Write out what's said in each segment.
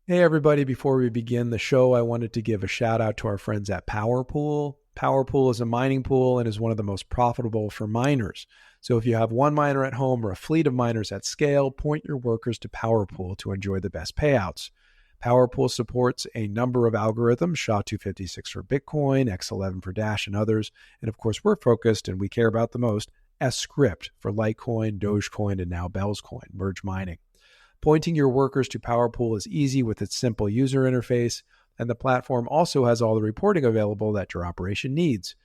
Hey, everybody. Before we begin the show, I wanted to give a shout out to our friends at PowerPool. PowerPool is a mining pool and is one of the most profitable for miners. So if you have one miner at home or a fleet of miners at scale, point your workers to PowerPool to enjoy the best payouts. PowerPool supports a number of algorithms, SHA-256 for Bitcoin, X11 for Dash, and others. And of course, we're focused and we care about the most, S-CRYPT for Litecoin, Dogecoin, and now Bell's Coin, merge mining. Pointing your workers to PowerPool is easy with its simple user interface, and the platform also has all the reporting available that your operation needs.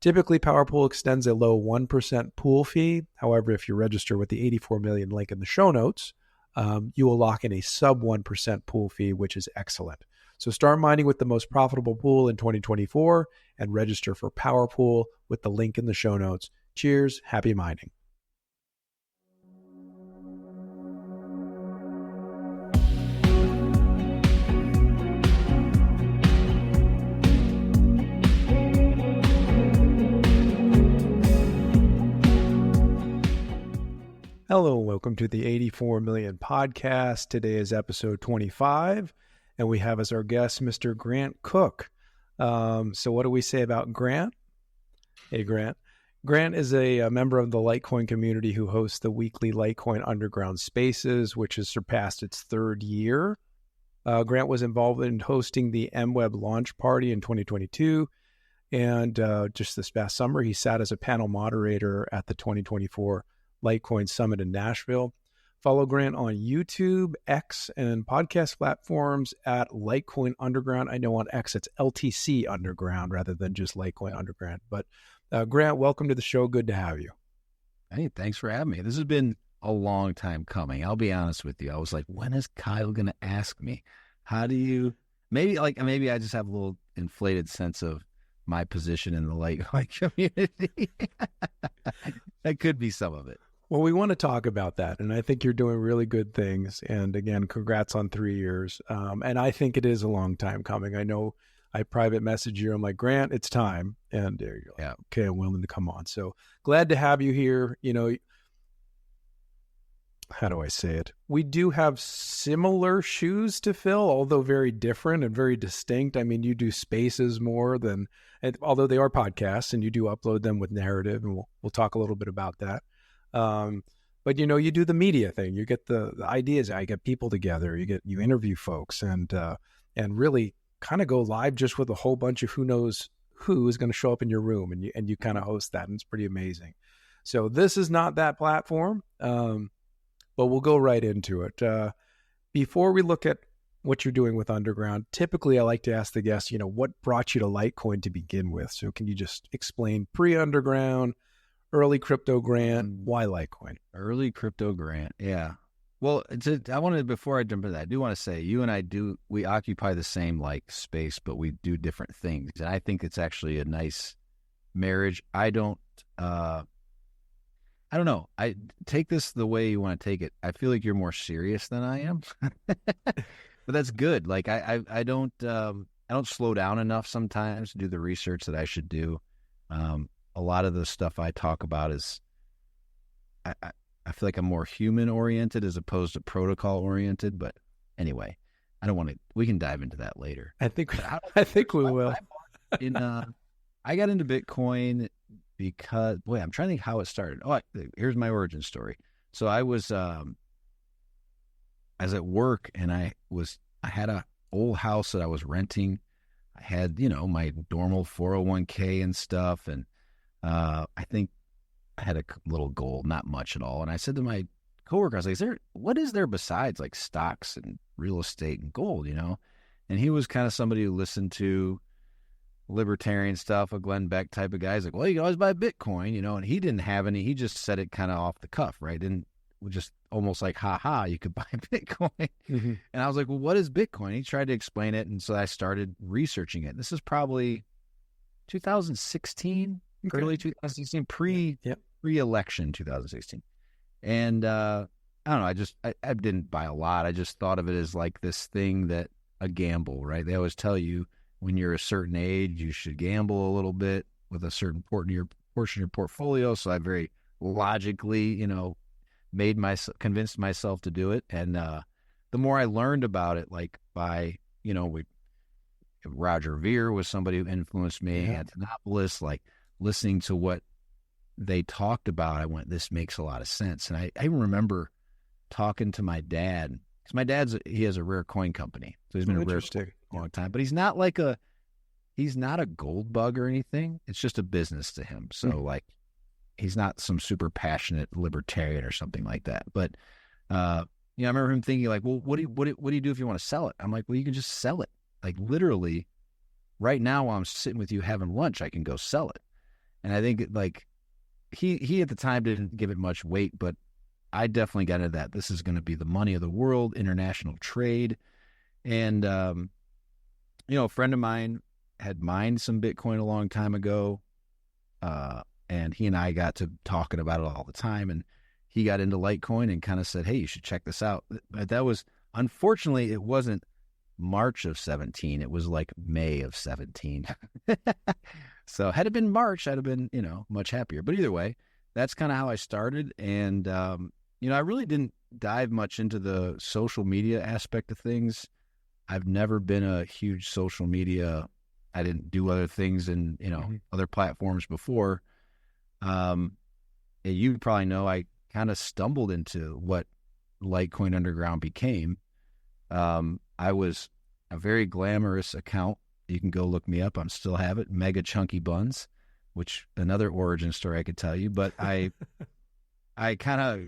Typically, PowerPool extends a low 1% pool fee. However, if you register with the 84 million link in the show notes, you will lock in a sub 1% pool fee, which is excellent. So start mining with the most profitable pool in 2024 and register for PowerPool with the link in the show notes. Cheers, happy mining. Hello, and welcome to the 84 Million Podcast. Today is episode 25, and we have as our guest Mr. Grant Cook. So what do we say about Grant? Hey, Grant. Grant is a member of the Litecoin community who hosts the weekly Litecoin Underground Spaces, which has surpassed its third year. Grant was involved in hosting the MWEB launch party in 2022, and just this past summer, he sat as a panel moderator at the 2024 Litecoin Summit in Nashville. Follow Grant on YouTube, X, and podcast platforms at Litecoin Underground. I know on X it's LTC Underground rather than just Litecoin Underground. But Grant, welcome to the show. Good to have you. Hey, thanks for having me. This has been a long time coming. I'll be honest with you. I was like, when is Kyle going to ask me? How do you, maybe I just have a little inflated sense of my position in the Litecoin community. That could be some of it. Well, we want to talk about that, and I think you're doing really good things. And again, congrats on 3 years. And I think it is a long time coming. I know I private message you. I'm like, Grant, it's time. And there you're like, okay, I'm willing to come on. So glad to have you here. You know, how do I say it? We do have similar shoes to fill, although very different and very distinct. I mean, you do spaces more than, although they are podcasts, and you do upload them with narrative, and we'll talk a little bit about that. But you know, you do the media thing. You get the ideas. I get people together. You interview folks, and really kind of go live just with a whole bunch of who knows who is going to show up in your room, and you kind of host that, and it's pretty amazing. So this is not that platform, but we'll go right into it. Before we look at what you're doing with Underground, typically I like to ask the guests, you know, what brought you to Litecoin to begin with? So can you just explain pre-Underground, early crypto Grant, why Litecoin? Early crypto Grant, yeah. Well, I wanted, before I jump into that, I do want to say you and I we occupy the same like space, but we do different things. And I think it's actually a nice marriage. I don't know. I take this the way you want to take it. I feel like you're more serious than I am, but that's good. Like I don't slow down enough sometimes to do the research that I should do. A lot of the stuff I talk about is, I feel like I'm more human oriented as opposed to protocol oriented. But anyway, I don't want to. We can dive into that later. I think we will. I got into Bitcoin because, boy, I'm trying to think how it started. Here's my origin story. So I was at work, and I had a old house that I was renting. I had, you know, my normal 401k and stuff, and I think I had a little goal, not much at all. And I said to my coworker, I was like, what is there besides like stocks and real estate and gold, you know? And he was kind of somebody who listened to libertarian stuff, a Glenn Beck type of guy. He's like, well, you can always buy Bitcoin, you know, and he didn't have any. He just said it kind of off the cuff, right? And just almost like, you could buy Bitcoin. Mm-hmm. And I was like, well, what is Bitcoin? He tried to explain it. And so I started researching it. This is probably 2016, early 2016, pre-election 2016. And I don't know, I didn't buy a lot. I just thought of it as like this thing that a gamble, right? They always tell you when you're a certain age, you should gamble a little bit with a certain portion of your portfolio. So I very logically, you know, convinced myself to do it. And the more I learned about it, like by, Roger Ver was somebody who influenced me, Antonopoulos, like listening to what they talked about, I went, this makes a lot of sense. And I even remember talking to my dad, because he has a rare coin company. So he's been a rare coin a long time, but he's not a gold bug or anything. It's just a business to him. So like, he's not some super passionate libertarian or something like that. But, I remember him thinking like, well, what do you do if you want to sell it? I'm like, well, you can just sell it. Like literally right now while I'm sitting with you having lunch, I can go sell it. And I think like he at the time didn't give it much weight, but I definitely got into that. This is going to be the money of the world, international trade. And, a friend of mine had mined some Bitcoin a long time ago. And he and I got to talking about it all the time. And he got into Litecoin and kind of said, hey, you should check this out. But that was, unfortunately, it wasn't March of 17. It was like May of 17. So had it been March, I'd have been, much happier. But either way, that's kind of how I started. And, I really didn't dive much into the social media aspect of things. I've never been a huge social media. I didn't do other things in, other platforms before. You probably know I kind of stumbled into what Litecoin Underground became. I was a very glamorous account. You can go look me up. I'm still have it. Mega Chunky Buns, which another origin story I could tell you. But I kind of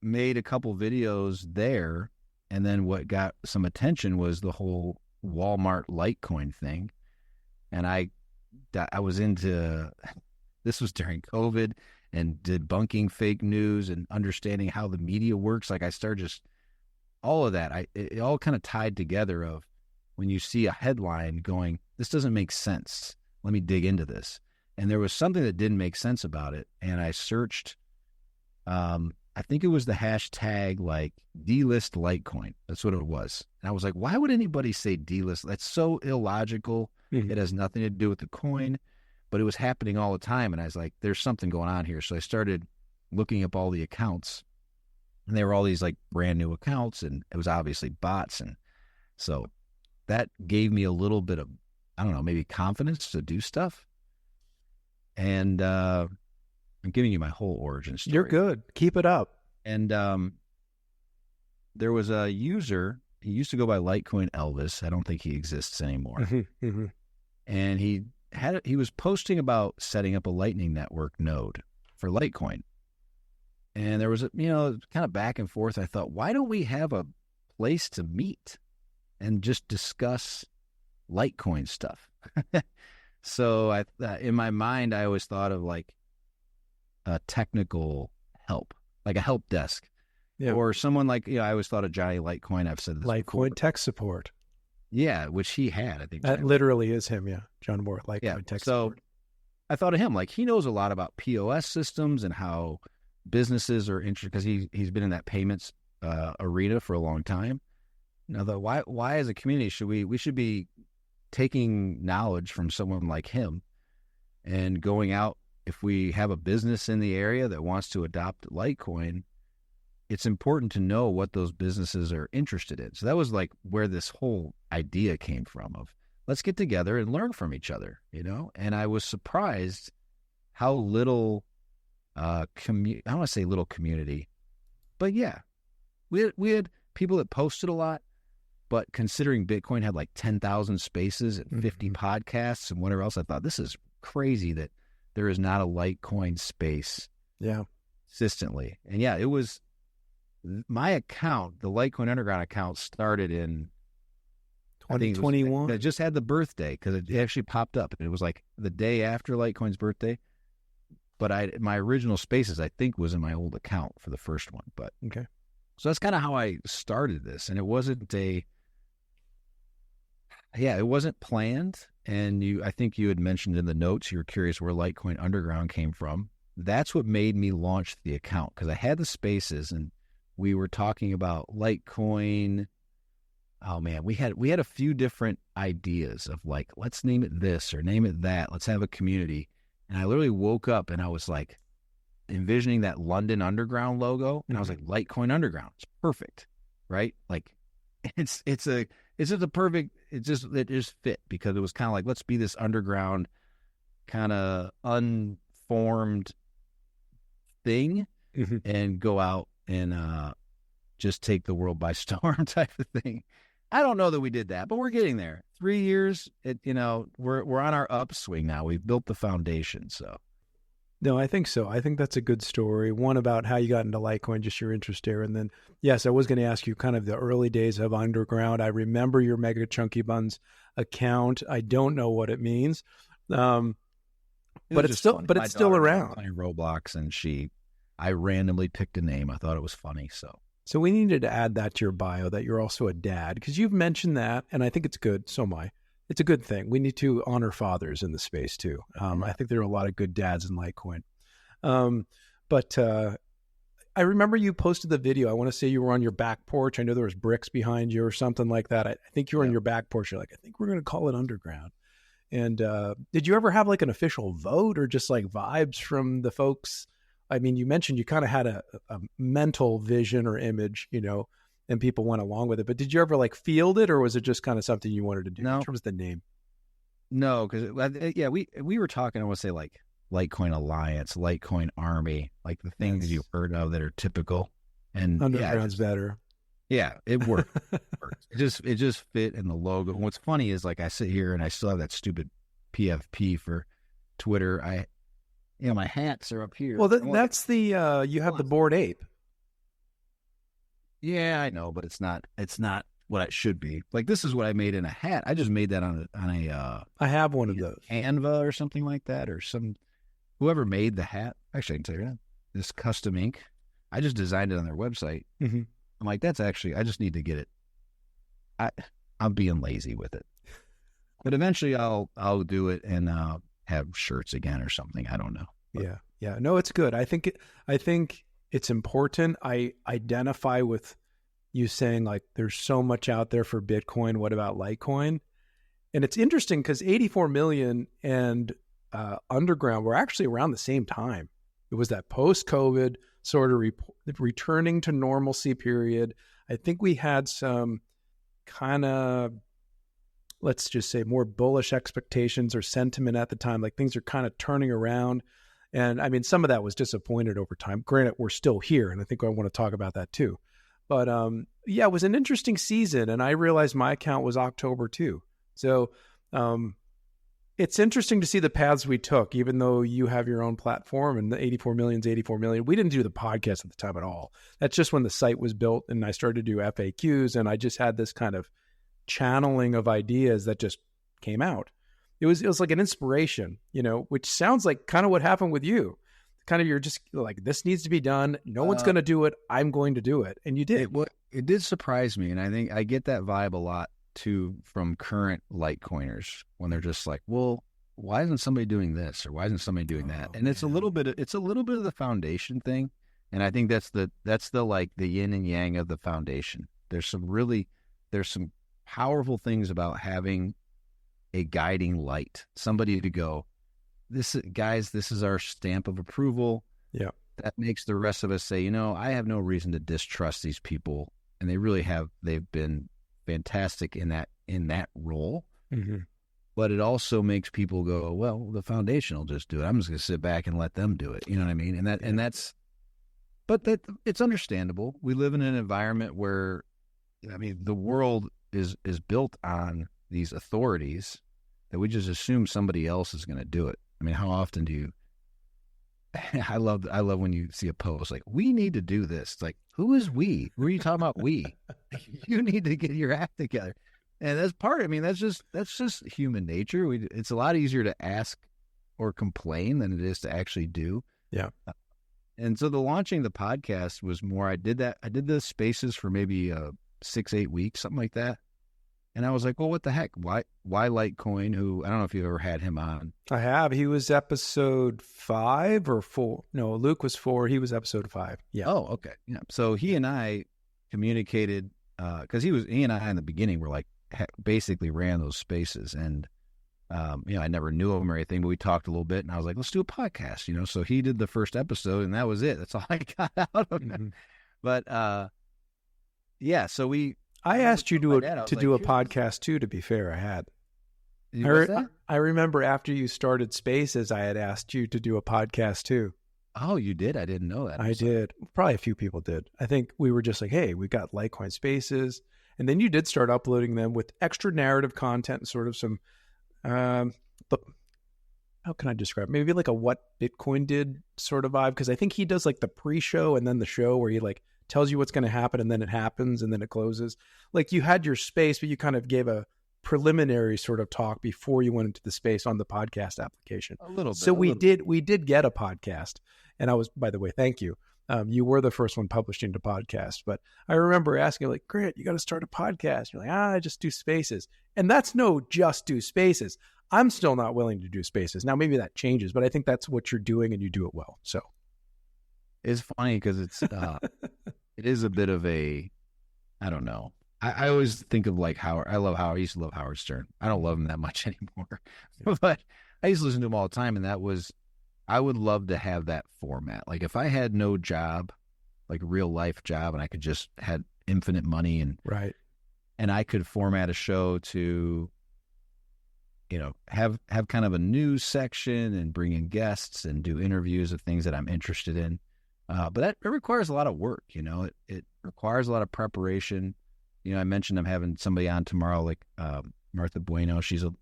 made a couple videos there. And then what got some attention was the whole Walmart Litecoin thing. And I was into, this was during COVID, and debunking fake news and understanding how the media works. Like I started just all of that. It all kind of tied together of when you see a headline going, this doesn't make sense. Let me dig into this. And there was something that didn't make sense about it. And I searched, I think it was the hashtag like delist Litecoin. That's what it was. And I was like, why would anybody say delist? That's so illogical. It has nothing to do with the coin, but it was happening all the time. And I was like, there's something going on here. So I started looking up all the accounts, and they were all these like brand new accounts, and it was obviously bots. And so that gave me a little bit of, I don't know, maybe confidence to do stuff. And I'm giving you my whole origin story. You're good. Keep it up. And there was a user, he used to go by Litecoin Elvis. I don't think he exists anymore. And he was posting about setting up a Lightning Network node for Litecoin. And there was a, kind of back and forth. I thought, why don't we have a place to meet and just discuss Litecoin stuff? So in my mind, I always thought of like a technical help, like a help desk, or someone like, I always thought of Johnny Litecoin. I've said this Litecoin before. tech support. Yeah, which he had, I think. That Johnny literally is him, John Moore, Litecoin tech support. I thought of him, like he knows a lot about POS systems and how businesses are interested, because he's been in that payments arena for a long time. Now, why as a community should we should be taking knowledge from someone like him and going out, if we have a business in the area that wants to adopt Litecoin, it's important to know what those businesses are interested in. So that was like where this whole idea came from of let's get together and learn from each other, And I was surprised how little I don't want to say little community, but yeah, we had people that posted a lot, but considering Bitcoin had like 10,000 spaces and 50 podcasts and whatever else, I thought this is crazy that there is not a Litecoin space consistently. And yeah, it was my account, the Litecoin Underground account, started in 2021. I just had the birthday because it actually popped up, and it was like the day after Litecoin's birthday. But my original spaces, I think, was in my old account for the first one. But okay, so that's kind of how I started this, and it wasn't it wasn't planned. And I think you had mentioned in the notes you were curious where Litecoin Underground came from. That's what made me launch the account, because I had the spaces and we were talking about Litecoin. Oh man, we had a few different ideas of like, let's name it this or name it that. Let's have a community. And I literally woke up and I was like envisioning that London Underground logo. And I was like, Litecoin Underground. It's perfect, right? Like it's just a perfect, it just fit, because it was kind of like, let's be this underground kind of unformed thing and go out and just take the world by storm type of thing. I don't know that we did that, but we're getting there. 3 years, we're on our upswing now. We've built the foundation. So, no, I think so. I think that's a good story. One about how you got into Litecoin, just your interest there. And then, yes, I was going to ask you kind of the early days of Underground. I remember your Mega Chunky Buns account. I don't know what it means. But it's still, funny. but it's still around. Playing Roblox, and I randomly picked a name. I thought it was funny. So we needed to add that to your bio, that you're also a dad, because you've mentioned that, and I think it's good. So am I. It's a good thing. We need to honor fathers in the space too. I think there are a lot of good dads in Litecoin. But I remember you posted the video. I want to say you were on your back porch. I know there was bricks behind you or something like that. I think you were on your back porch. You're like, I think we're going to call it Underground. And did you ever have like an official vote, or just like vibes from the folks? I mean, you mentioned you kind of had a mental vision or image, and people went along with it. But did you ever like field it, or was it just kind of something you wanted to do in terms of the name? No, because we were talking, I want to say, like Litecoin Alliance, Litecoin Army, like the things you've heard of that are typical. And Underground's better. Yeah, it worked. It just fit in the logo. And what's funny is, like, I sit here and I still have that stupid PFP for Twitter. My hats are up here. Well, that's the you have the Bored Ape. Yeah, I know, but it's not what it should be. Like, this is what I made in a hat. I just made that on a I have one of those. Canva or something like that, or whoever made the hat. Actually, I can tell you that. This custom ink, I just designed it on their website. Mm-hmm. I'm like, I just need to get it. I'm being lazy with it, but eventually I'll do it and have shirts again or something. I don't know. But. Yeah. No, it's good. I think it's important. I identify with you saying, like, there's so much out there for Bitcoin. What about Litecoin? And it's interesting because 84 million and Underground were actually around the same time. It was that post-COVID sort of returning to normalcy period. I think we had some kind of, let's just say, more bullish expectations or sentiment at the time. Like, things are kind of turning around. And I mean, some of that was disappointed over time. Granted, we're still here, and I think I want to talk about that too. But it was an interesting season, and I realized my account was October too. So it's interesting to see the paths we took, even though you have your own platform and the 84 million is 84 million. We didn't do the podcast at the time at all. That's just when the site was built and I started to do FAQs, and I just had this kind of channeling of ideas that just came out. It was like an inspiration, which sounds like kind of what happened with you. Kind of, you're just like, this needs to be done. No one's going to do it. I'm going to do it. And you did. It did surprise me. And I think I get that vibe a lot too from current Litecoiners, when they're just like, well, why isn't somebody doing this? Or why isn't somebody doing that? And it's a little bit of the foundation thing. And I think that's the like the yin and yang of the foundation. There's some powerful things about having a guiding light, somebody to go, this is our stamp of approval. Yeah. That makes the rest of us say, I have no reason to distrust these people. And they've been fantastic in that role. Mm-hmm. But it also makes people go, well, the foundation will just do it. I'm just going to sit back and let them do it. You know what I mean? But it's understandable. We live in an environment where, the world is built on these authorities that we just assume somebody else is going to do it. How often do you? I love when you see a post like, we need to do this. It's like, who is we? Who are you talking about? We? You need to get your act together. And that's that's just human nature. It's a lot easier to ask or complain than it is to actually do. Yeah. And so the launching the podcast was more, I did the spaces for maybe 6-8 weeks, something like that. And I was like, well, what the heck? Why Litecoin, who, I don't know if you've ever had him on. I have. He was episode 5 or 4. No, Luke was 4. He was episode 5. Yeah. Oh, okay. Yeah. So he and I communicated, because he and I in the beginning were like, basically ran those spaces. And, I never knew him or anything, but we talked a little bit, and I was like, let's do a podcast, So he did the first episode, and that was it. That's all I got out of it. But, so I asked you to like, do a podcast too, to be fair. I remember after you started Spaces, I had asked you to do a podcast too. Oh, you did? I didn't know that. I did. Probably a few people did. I think we were just like, hey, we got Litecoin Spaces. And then you did start uploading them with extra narrative content and sort of some, but how can I describe it? Maybe like a what Bitcoin did sort of vibe. Because I think he does like the pre-show and then the show where he like tells you what's going to happen and then it happens and then it closes. Like you had your space, but you kind of gave a preliminary sort of talk before you went into the space on the podcast application. A little bit. So we did get a podcast. And I was, by the way, thank you. You were the first one published into podcast, but I remember asking like, Grant, you got to start a podcast. You're like, I just do Spaces. And that's no just do Spaces. I'm still not willing to do Spaces. Now, maybe that changes, but I think that's what you're doing and you do it well. So it's funny because it is a bit of a, I don't know. I always think of like Howard. I used to love Howard Stern. I don't love him that much anymore, but I used to listen to him all the time. And I would love to have that format. Like if I had no job, like a real life job, and I could just had infinite money and I could format a show to, have kind of a news section and bring in guests and do interviews of things that I'm interested in. But it requires a lot of work. It requires a lot of preparation. I mentioned I'm having somebody on tomorrow, like Martha Bueno. She's a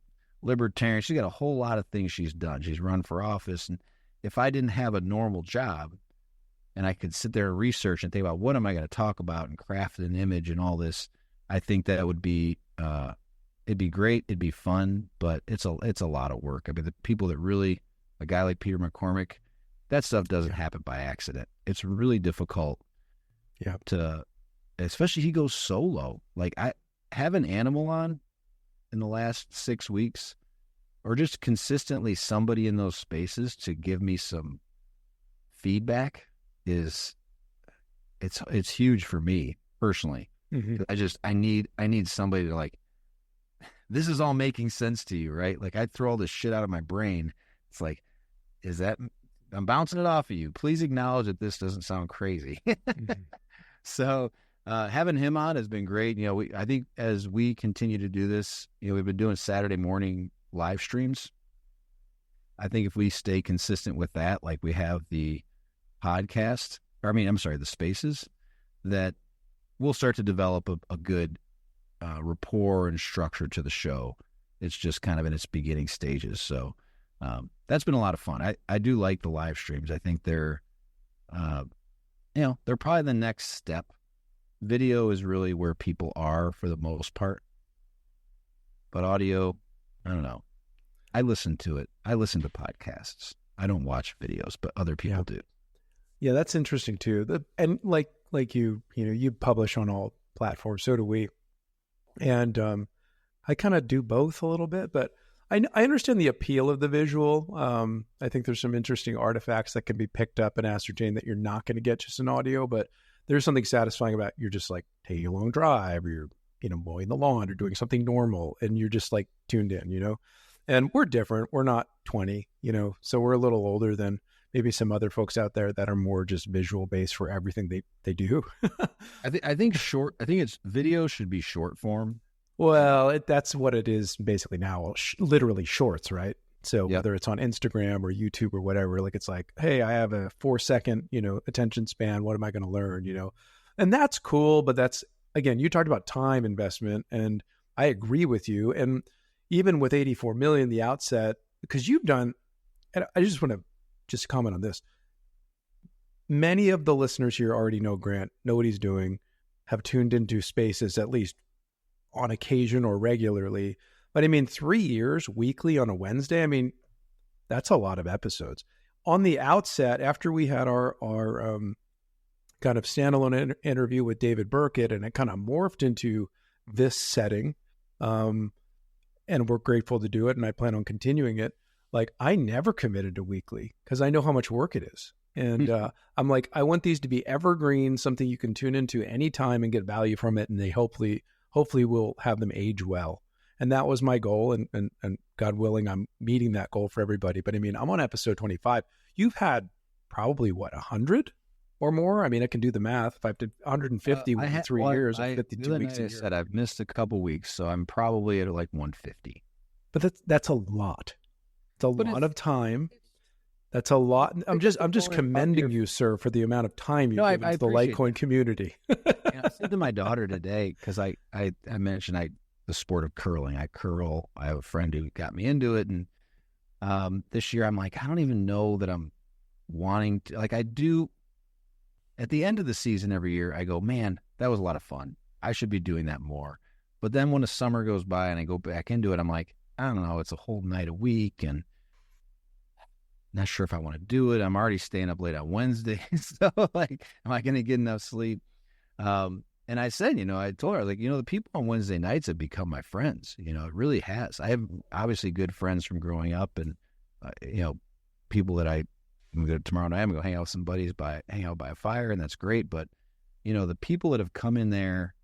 libertarian. She's got a whole lot of things she's done. She's run for office. And if I didn't have a normal job and I could sit there and research and think about what am I going to talk about and craft an image and all this, I think that would be, it'd be great. It'd be fun, but it's a lot of work. I mean, the people that really, a guy like Peter McCormick, that stuff doesn't happen by accident. It's really difficult to, especially he goes solo. Like I have an animal on in the last 6 weeks, or just consistently somebody in those spaces to give me some feedback it's huge for me personally. Mm-hmm. I need somebody to like, this is all making sense to you, right? Like I throw all this shit out of my brain. It's like, I'm bouncing it off of you. Please acknowledge that this doesn't sound crazy. Mm-hmm. So having him on has been great. I think as we continue to do this, we've been doing Saturday morning live streams. I think if we stay consistent with that, like we have the podcast, the spaces, that we'll start to develop a good rapport and structure to the show. It's just kind of in its beginning stages. So that's been a lot of fun. I do like the live streams. I think they're probably the next step. Video is really where people are for the most part. But audio, I don't know. I listen to it. I listen to podcasts. I don't watch videos, but other people do. Yeah, that's interesting too. And like you publish on all platforms. So do we. And I kind of do both a little bit, but I understand the appeal of the visual. I think there's some interesting artifacts that can be picked up and ascertained that you're not going to get just in audio, but there's something satisfying about you're just like taking a long drive or you're, mowing the lawn or doing something normal and you're just like tuned in, and we're different. We're not 20, so we're a little older than maybe some other folks out there that are more just visual based for everything they do. I think it's video should be short form. Well, that's what it is basically now, literally shorts, right? So whether it's on Instagram or YouTube or whatever, like it's like, hey, I have a 4-second, attention span. What am I going to learn, And that's cool. But that's, again, you talked about time investment and I agree with you. And even with 84 million, the outset, because you've done, and I just want to just comment on this. Many of the listeners here already know Grant, know what he's doing, have tuned into spaces at least on occasion or regularly. But 3 years weekly on a Wednesday, that's a lot of episodes. On the outset, after we had our kind of standalone interview with David Burkett, and it kind of morphed into this setting, and we're grateful to do it, and I plan on continuing it. Like, I never committed to weekly because I know how much work it is. And I'm like, I want these to be evergreen, something you can tune into anytime and get value from it, and they hopefully will have them age well. And that was my goal, and God willing, I'm meeting that goal for everybody. But I'm on episode 25. You've had probably, 100 or more. I mean, I can do the math. If I did 150 with 3 years, or 52 weeks a year. I said I've missed a couple weeks, so I'm probably at like 150. But that's a lot. It's a lot of time. That's a lot. I'm just commending you, sir, for the amount of time you've given to the Litecoin community. I said to my daughter today, because I mentioned the sport of curling. I curl. I have a friend who got me into it, and this year I'm like, I don't even know that I'm wanting to. Like, I do at the end of the season every year, I go, man, that was a lot of fun. I should be doing that more. But then when the summer goes by and I go back into it, I'm like, I don't know. It's a whole night a week, and not sure if I want to do it. I'm already staying up late on Wednesday. So, like, am I going to get enough sleep? And I said, I told her, like, the people on Wednesday nights have become my friends. It really has. I have obviously good friends from growing up, and, people that tomorrow night I'm going to go hang out with some buddies, hang out by a fire, and that's great. But, the people that have come in there,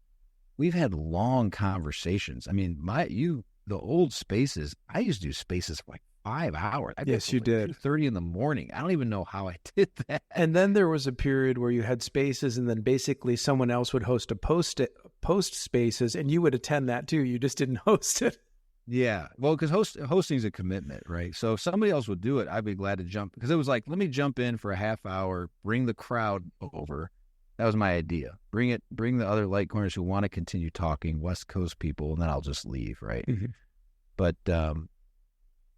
we've had long conversations. I mean, the old spaces, I used to do spaces for like 5 hours. Yes, you did. 2:30 in the morning. I don't even know how I did that. And then there was a period where you had spaces, and then basically someone else would host a post spaces, and you would attend that too. You just didn't host it. Yeah. Well, because hosting is a commitment, right? So if somebody else would do it, I'd be glad to jump, because it was like, let me jump in for a half hour, bring the crowd over. That was my idea. Bring the other Litecoiners who want to continue talking, West Coast people, and then I'll just leave, right? Mm-hmm. But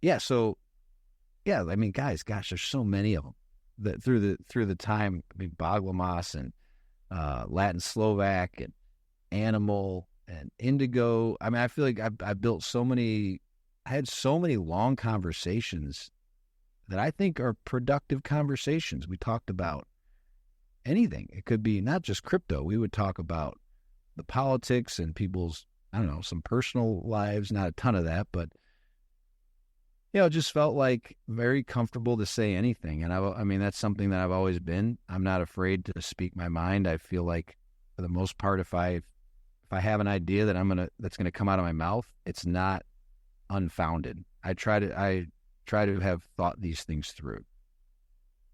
yeah, so yeah, I mean, guys, gosh, there's so many of them that through the time. I mean, Baglamas and Latin Slovak and Animal and Indigo. I mean, I feel like I built so many. I had so many long conversations that I think are productive conversations. We talked about anything. It could be not just crypto. We would talk about the politics and people's, I don't know, some personal lives, not a ton of that, but, it just felt like very comfortable to say anything. And I mean, that's something that I've always been. I'm not afraid to speak my mind. I feel like for the most part, if I have an idea that that's going to come out of my mouth, it's not unfounded. I try to have thought these things through,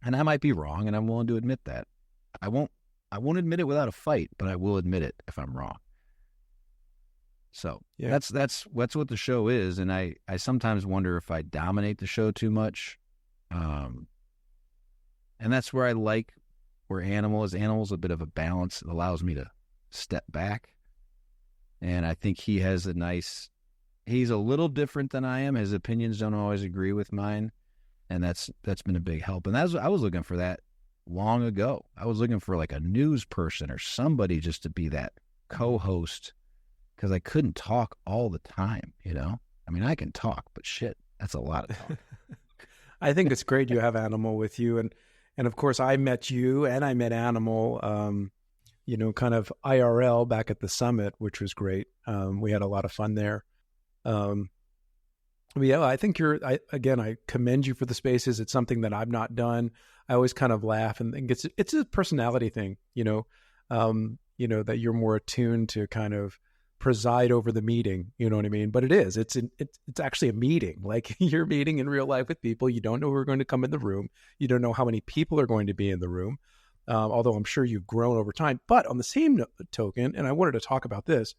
and I might be wrong, and I'm willing to admit that. I won't admit it without a fight, but I will admit it if I'm wrong. So yeah, that's what the show is. And I sometimes wonder if I dominate the show too much. And that's where I like where Animal's a bit of a balance. It allows me to step back. And I think he has he's a little different than I am. His opinions don't always agree with mine. And that's been a big help. And I was looking for that long ago. I was looking for like a news person or somebody just to be that co-host, because I couldn't talk all the time, I mean, I can talk, but shit, that's a lot of talk. I think it's great you have Animal with you. And of course, I met you and I met Animal, kind of IRL back at the summit, which was great. We had a lot of fun there. Yeah, I think I commend you for the spaces. It's something that I've not done. I always kind of laugh and think it's a personality thing, that you're more attuned to kind of preside over the meeting, you know what I mean? But it's actually a meeting. Like, you're meeting in real life with people. You don't know who are going to come in the room. You don't know how many people are going to be in the room. Although I'm sure you've grown over time. But on the same token, and I wanted to talk about this,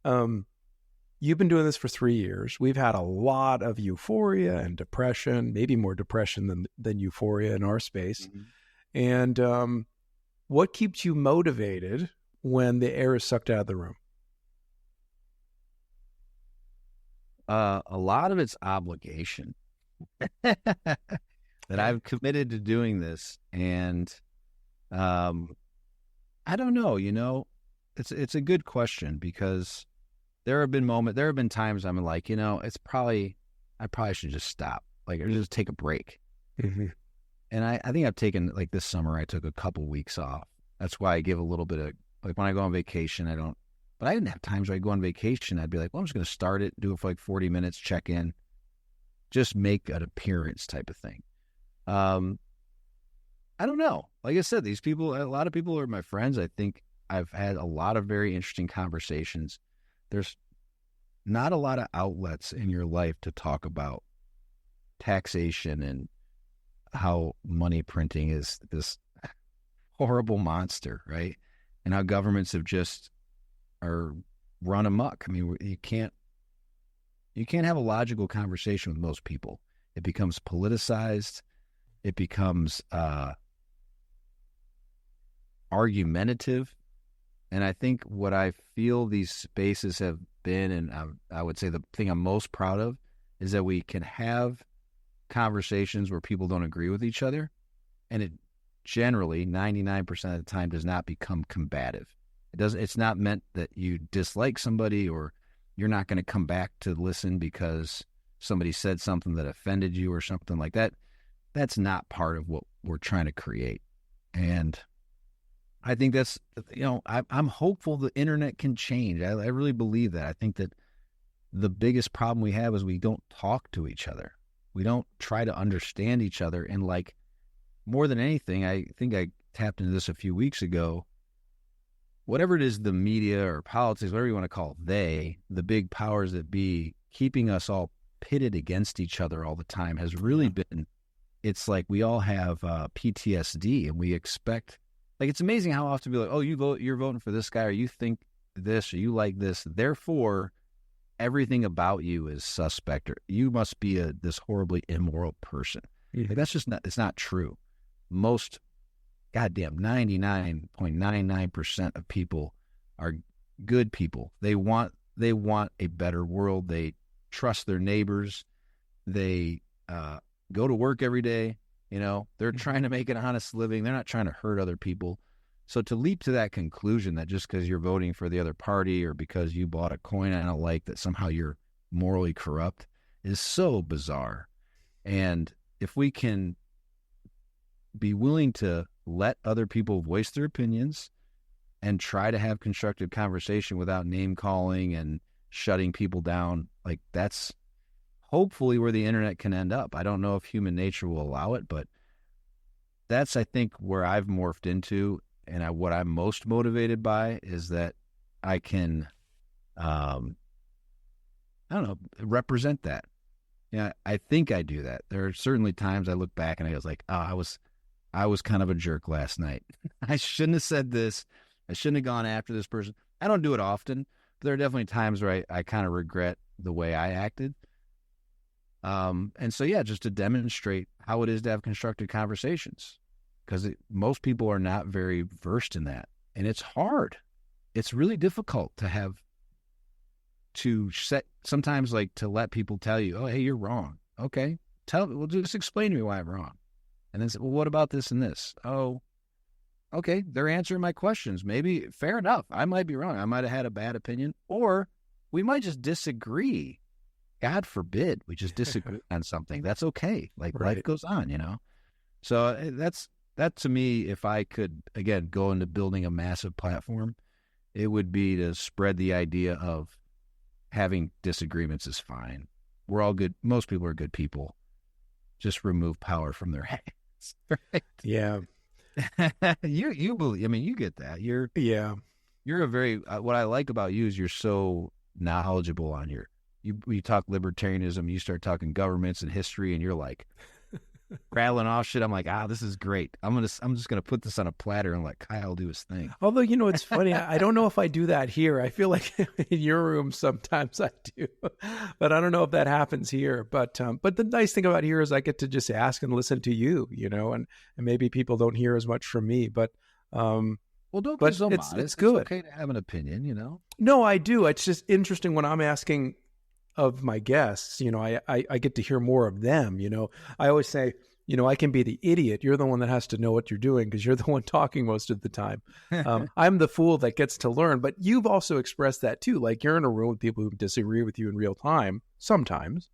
you've been doing this for 3 years. We've had a lot of euphoria and depression, maybe more depression than euphoria in our space. Mm-hmm. And what keeps you motivated when the air is sucked out of the room? A lot of it's obligation that I've committed to doing this. And I don't know, it's a good question, because there have been times I'm like, I probably should just stop, like, or just take a break. Mm-hmm. And I think I've taken, like, this summer, I took a couple weeks off. That's why I give a little bit of, like, when I go on vacation, but I didn't have times where I go on vacation. I'd be like, well, I'm just going to start it, do it for like 40 minutes, check in, just make an appearance type of thing. I don't know. Like I said, a lot of people are my friends. I think I've had a lot of very interesting conversations. There's not a lot of outlets in your life to talk about taxation and how money printing is this horrible monster, right? And how governments have just are run amok. I mean, you can't have a logical conversation with most people. It becomes politicized. It becomes argumentative. And I think what I feel these spaces have been, and I would say the thing I'm most proud of, is that we can have conversations where people don't agree with each other, and it generally 99% of the time does not become combative. It's not meant that you dislike somebody or you're not going to come back to listen because somebody said something that offended you or something like that. That's not part of what we're trying to create. And I think that's, I'm hopeful the internet can change. I really believe that. I think that the biggest problem we have is we don't talk to each other. We don't try to understand each other. And like, more than anything, I think I tapped into this a few weeks ago. Whatever it is, the media or politics, whatever you want to call it, the big powers that be, keeping us all pitted against each other all the time has really been, it's like we all have PTSD, and we expect, like, it's amazing how often we're like, oh, you're voting for this guy, or you think this, or you like this, therefore everything about you is suspect, or you must be this horribly immoral person. Like, that's just not, it's not true. Most, goddamn, 99.99% of people are good people. They want a better world. They trust their neighbors. They go to work every day. They're trying to make an honest living. They're not trying to hurt other people. So to leap to that conclusion that just because you're voting for the other party or because you bought a coin I don't like, that somehow you're morally corrupt, is so bizarre. And if we can be willing to let other people voice their opinions and try to have constructive conversation without name calling and shutting people down, like, that's hopefully where the internet can end up. I don't know if human nature will allow it, but that's, I think, where I've morphed into. And what I'm most motivated by is that I can, represent that. Yeah, I think I do that. There are certainly times I look back and I was like, oh, I was kind of a jerk last night. I shouldn't have said this. I shouldn't have gone after this person. I don't do it often, but there are definitely times where I kind of regret the way I acted. And so, yeah, just to demonstrate how it is to have constructive conversations, because most people are not very versed in that. And it's hard. It's really difficult sometimes, like, to let people tell you, oh, hey, you're wrong. Okay. Just explain to me why I'm wrong. And then say, well, what about this and this? Oh, okay. They're answering my questions. Maybe, fair enough. I might be wrong. I might have had a bad opinion, or we might just disagree. God forbid we just disagree on something. That's okay. Like, right. Life goes on, So that to me, if I could, again, go into building a massive platform, it would be to spread the idea of having disagreements is fine. We're all good. Most people are good people. Just remove power from their hands. Right? Yeah. You believe, I mean, you get that. You're a very, what I like about you is you're so knowledgeable on you talk libertarianism, you start talking governments and history, and you're like rattling off shit. I'm like, this is great. I'm just gonna put this on a platter and let Kyle do his thing. Although, it's funny. I don't know if I do that here. I feel like in your room sometimes I do, but I don't know if that happens here. But the nice thing about here is I get to just ask and listen to you, and maybe people don't hear as much from me. But well, don't be so modest. It's good. It's okay to have an opinion, No, I do. It's just interesting when I'm asking of my guests, I get to hear more of them. I always say, I can be the idiot. You're the one that has to know what you're doing because you're the one talking most of the time. I'm the fool that gets to learn. But you've also expressed that too. Like, you're in a room with people who disagree with you in real time sometimes.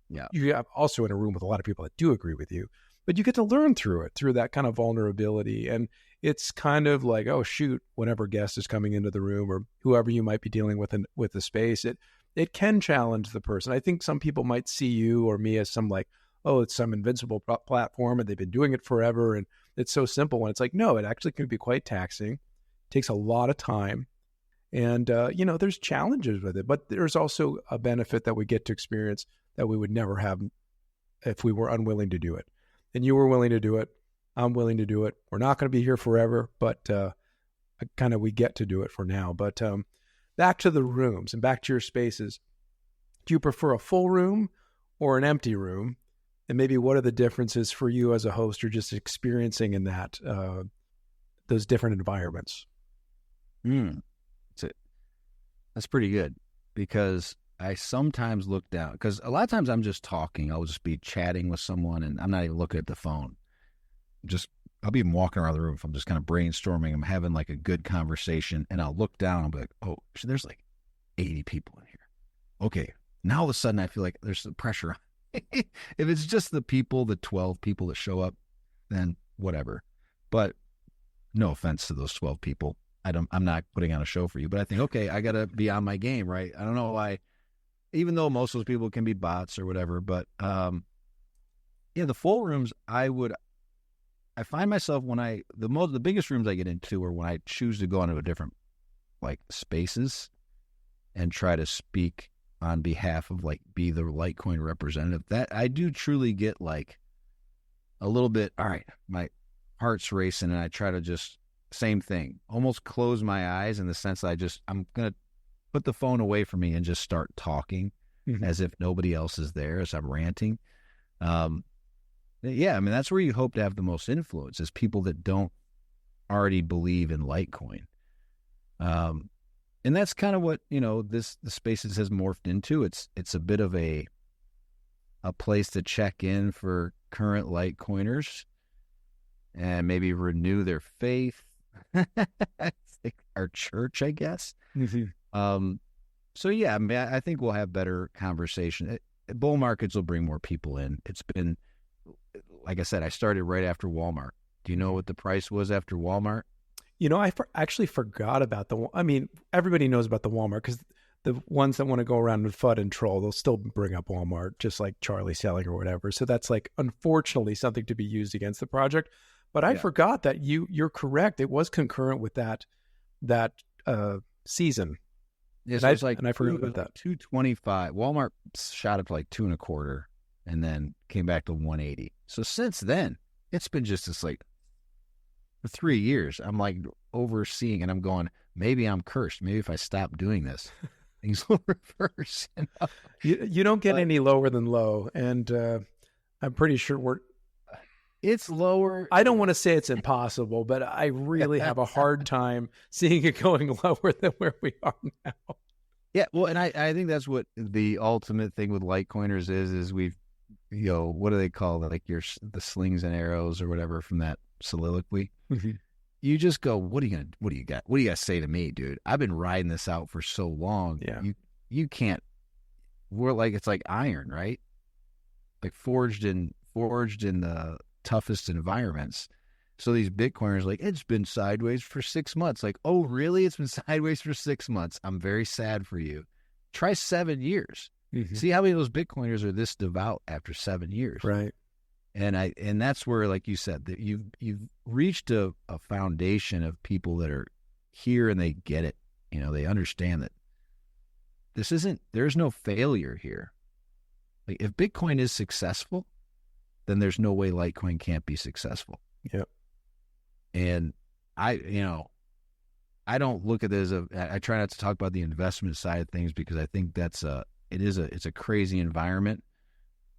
Yeah. You're also in a room with a lot of people that do agree with you. But you get to learn through that kind of vulnerability. And it's kind of like, oh, shoot, whenever guest is coming into the room or whoever you might be dealing with with the space, it can challenge the person. I think some people might see you or me as some like, oh, it's some invincible platform and they've been doing it forever and it's so simple. And it's like, no, it actually can be quite taxing. It takes a lot of time. And, there's challenges with it, but there's also a benefit that we get to experience that we would never have if we were unwilling to do it. And you were willing to do it. I'm willing to do it. We're not going to be here forever, but we get to do it for now. But back to the rooms and back to your spaces. Do you prefer a full room or an empty room? And maybe what are the differences for you as a host or just experiencing in that those different environments? That's pretty good, because I sometimes look down, because a lot of times I'm just talking. I'll just be chatting with someone and I'm not even looking at the phone. I'll be walking around the room if I'm just kind of brainstorming. I'm having like a good conversation, and I'll look down and I'll be like, oh, there's like 80 people in here. Okay. Now all of a sudden I feel like there's some pressure. If it's just the 12 people that show up, then whatever. But no offense to those 12 people. I'm not putting on a show for you, but I think, okay, I got to be on my game, right? I don't know why, even though most of those people can be bots or whatever, but the full rooms, I find myself the biggest rooms I get into are when I choose to go into a different like spaces and try to speak on behalf of be the Litecoin representative. That I do truly get like a little bit, all right, my heart's racing, and I try to just same thing, almost close my eyes in the sense that I'm going to put the phone away from me and just start talking as if nobody else is there as I'm ranting. That's where you hope to have the most influence, is people that don't already believe in Litecoin. And that's kind of what, the Spaces has morphed into. It's a bit of a place to check in for current Litecoiners and maybe renew their faith. It's like our church, I guess. I think we'll have better conversation. Bull markets will bring more people in. It's been, like I said, I started right after Walmart. Do you know what the price was after Walmart? I actually forgot about everybody knows about the Walmart, because the ones that want to go around and FUD and troll, they'll still bring up Walmart, just like Charlie selling or whatever. So that's unfortunately something to be used against the project. But I forgot that you're correct. It was concurrent with that season. Yes, and I forgot about that. 225. Walmart shot up to like 2.25, and then came back to 180. So since then, it's been just this for 3 years. I'm like overseeing, and I'm going, maybe I'm cursed. Maybe if I stop doing this, things will reverse. You don't get any lower than low, and I'm pretty sure it's lower. I don't want to say it's impossible, but I really have a hard time seeing it going lower than where we are now. Yeah, well, and I think that's what the ultimate thing with Litecoiners is we've, what do they call it? Like the slings and arrows or whatever from that soliloquy. You just go, what do you got to say to me, dude? I've been riding this out for so long. Yeah. You can't, it's like iron, right? Like forged in the toughest environments. So these Bitcoiners it's been sideways for 6 months. Like, oh, really? It's been sideways for 6 months. I'm very sad for you. Try 7 years. See how many of those Bitcoiners are this devout after 7 years. Right. And that's where, like you said, that you've reached a foundation of people that are here and they get it. They understand that there's no failure here. Like, if Bitcoin is successful, then there's no way Litecoin can't be successful. Yep. And I don't look at it I try not to talk about the investment side of things, because I think it's a crazy environment,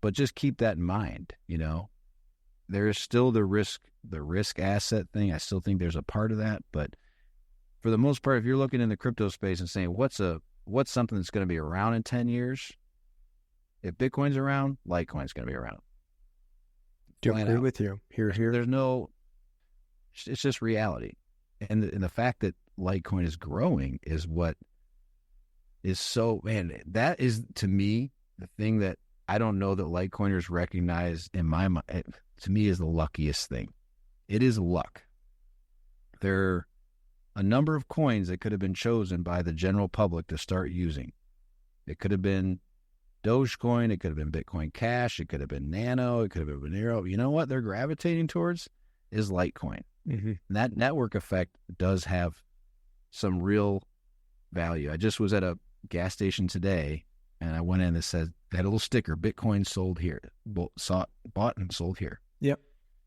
but just keep that in mind. There is still the risk asset thing. I still think there's a part of that, but for the most part, if you're looking in the crypto space and saying, what's something that's going to be around in 10 years? If Bitcoin's around, Litecoin's going to be around. Do I agree with you? Here. It's just reality. And the fact that Litecoin is growing is what is so, man, that is, to me, the thing that I don't know that Litecoiners recognize in my mind, to me, is the luckiest thing. It is luck. There are a number of coins that could have been chosen by the general public to start using. It could have been Dogecoin, it could have been Bitcoin Cash, it could have been Nano, it could have been Monero. You know what they're gravitating towards is Litecoin. And that network effect does have some real value. I just was at a gas station today, and I went in and they had a little sticker, Bitcoin sold here, bought and sold here. Yep.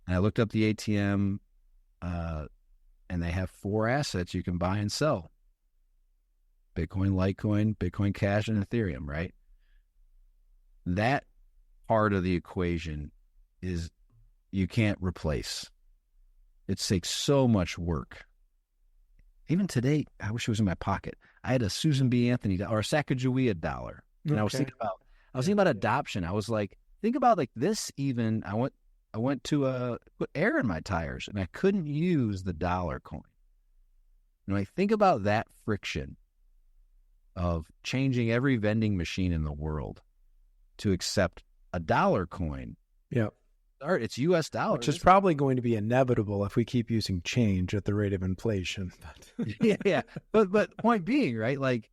And I looked up the ATM, and they have 4 assets you can buy and sell: Bitcoin, Litecoin, Bitcoin Cash, and Ethereum, right? That part of the equation is you can't replace. It takes so much work. Even today, I wish it was in my pocket. I had a Susan B. Anthony or a Sacagawea dollar. And I was thinking about adoption. I was like, think about like this even. I went to put air in my tires, and I couldn't use the dollar coin. And I think about that friction of changing every vending machine in the world to accept a dollar coin. Yeah. It's U.S. dollars. Which is probably going to be inevitable if we keep using change at the rate of inflation. yeah. But point being, right? Like,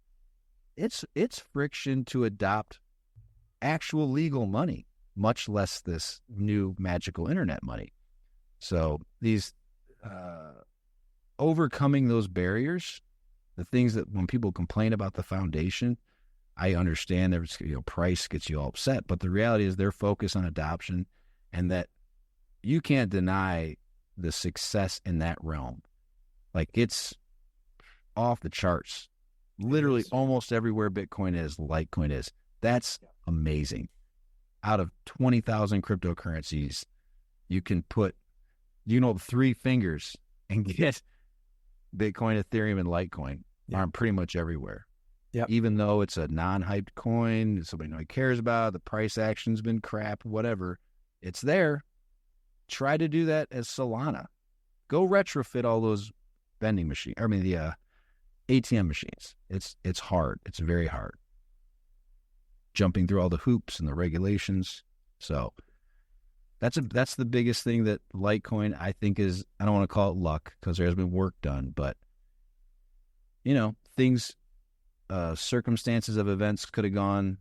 it's friction to adopt actual legal money, much less this new magical internet money. So these overcoming those barriers, the things that when people complain about the foundation, I understand that price gets you all upset, but the reality is they're focused on adoption, and that you can't deny the success in that realm. Like, it's off the charts. Literally almost everywhere Bitcoin is, Litecoin is. That's amazing. Out of 20,000 cryptocurrencies, you can put, 3 fingers and get Bitcoin, Ethereum, and Litecoin are pretty much everywhere. Yeah. Even though it's a non-hyped coin, somebody nobody cares about, the price action's been crap, whatever, it's there. Try to do that as Solana. Go retrofit all those vending machines. I mean, the ATM machines. It's hard. It's very hard. Jumping through all the hoops and the regulations. So that's the biggest thing that Litecoin, I think, is, I don't want to call it luck because there has been work done, but things, circumstances of events could have gone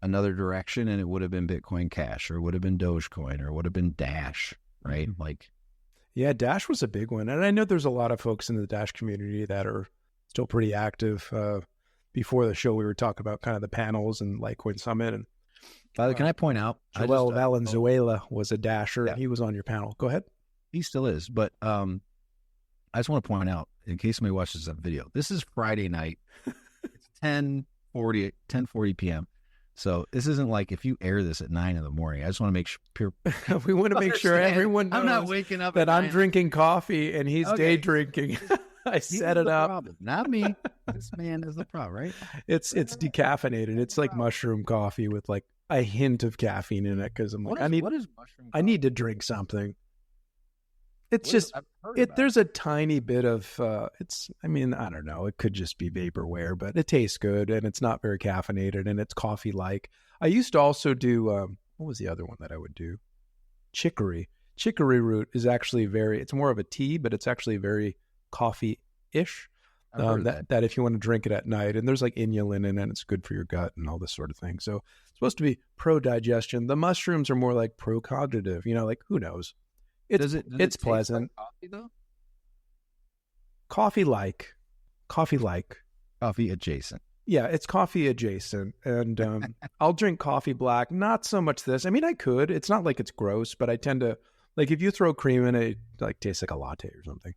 another direction, and it would have been Bitcoin Cash, or it would have been Dogecoin, or it would have been Dash, right? Like, yeah, Dash was a big one. And I know there's a lot of folks in the Dash community that are still pretty active. Before the show, we were talking about kind of the panels and Litecoin Summit. And by the way, can I point out, Joel Valenzuela was a Dasher. Yeah. He was on your panel. Go ahead. He still is, but I just want to point out, in case somebody watches that video, this is Friday night. It's 10:40 p.m. So this isn't like if you air this at 9 a.m. I just want to make sure we want to make sure everyone knows I'm not waking up that I'm drinking coffee and he's day drinking. I set it up. Problem. Not me. This man is the problem, right? It's decaffeinated. It's like mushroom coffee with like a hint of caffeine in it, because I'm like, I need to drink something. It's just there's a tiny bit of I don't know, it could just be vaporware, but it tastes good and it's not very caffeinated and it's coffee like. I used to also do what was the other one that I would do? Chicory root is actually it's more of a tea, but it's actually very coffee-ish. That if you want to drink it at night, and there's like inulin in it, it's good for your gut and all this sort of thing. So it's supposed to be pro-digestion. The mushrooms are more like pro-cognitive, like who knows? Does it pleasant. Like coffee though? Coffee adjacent. Yeah, it's coffee adjacent. And I'll drink coffee black. Not so much this. I mean, I could. It's not like it's gross, but I tend to, like, if you throw cream in it, like tastes like a latte or something.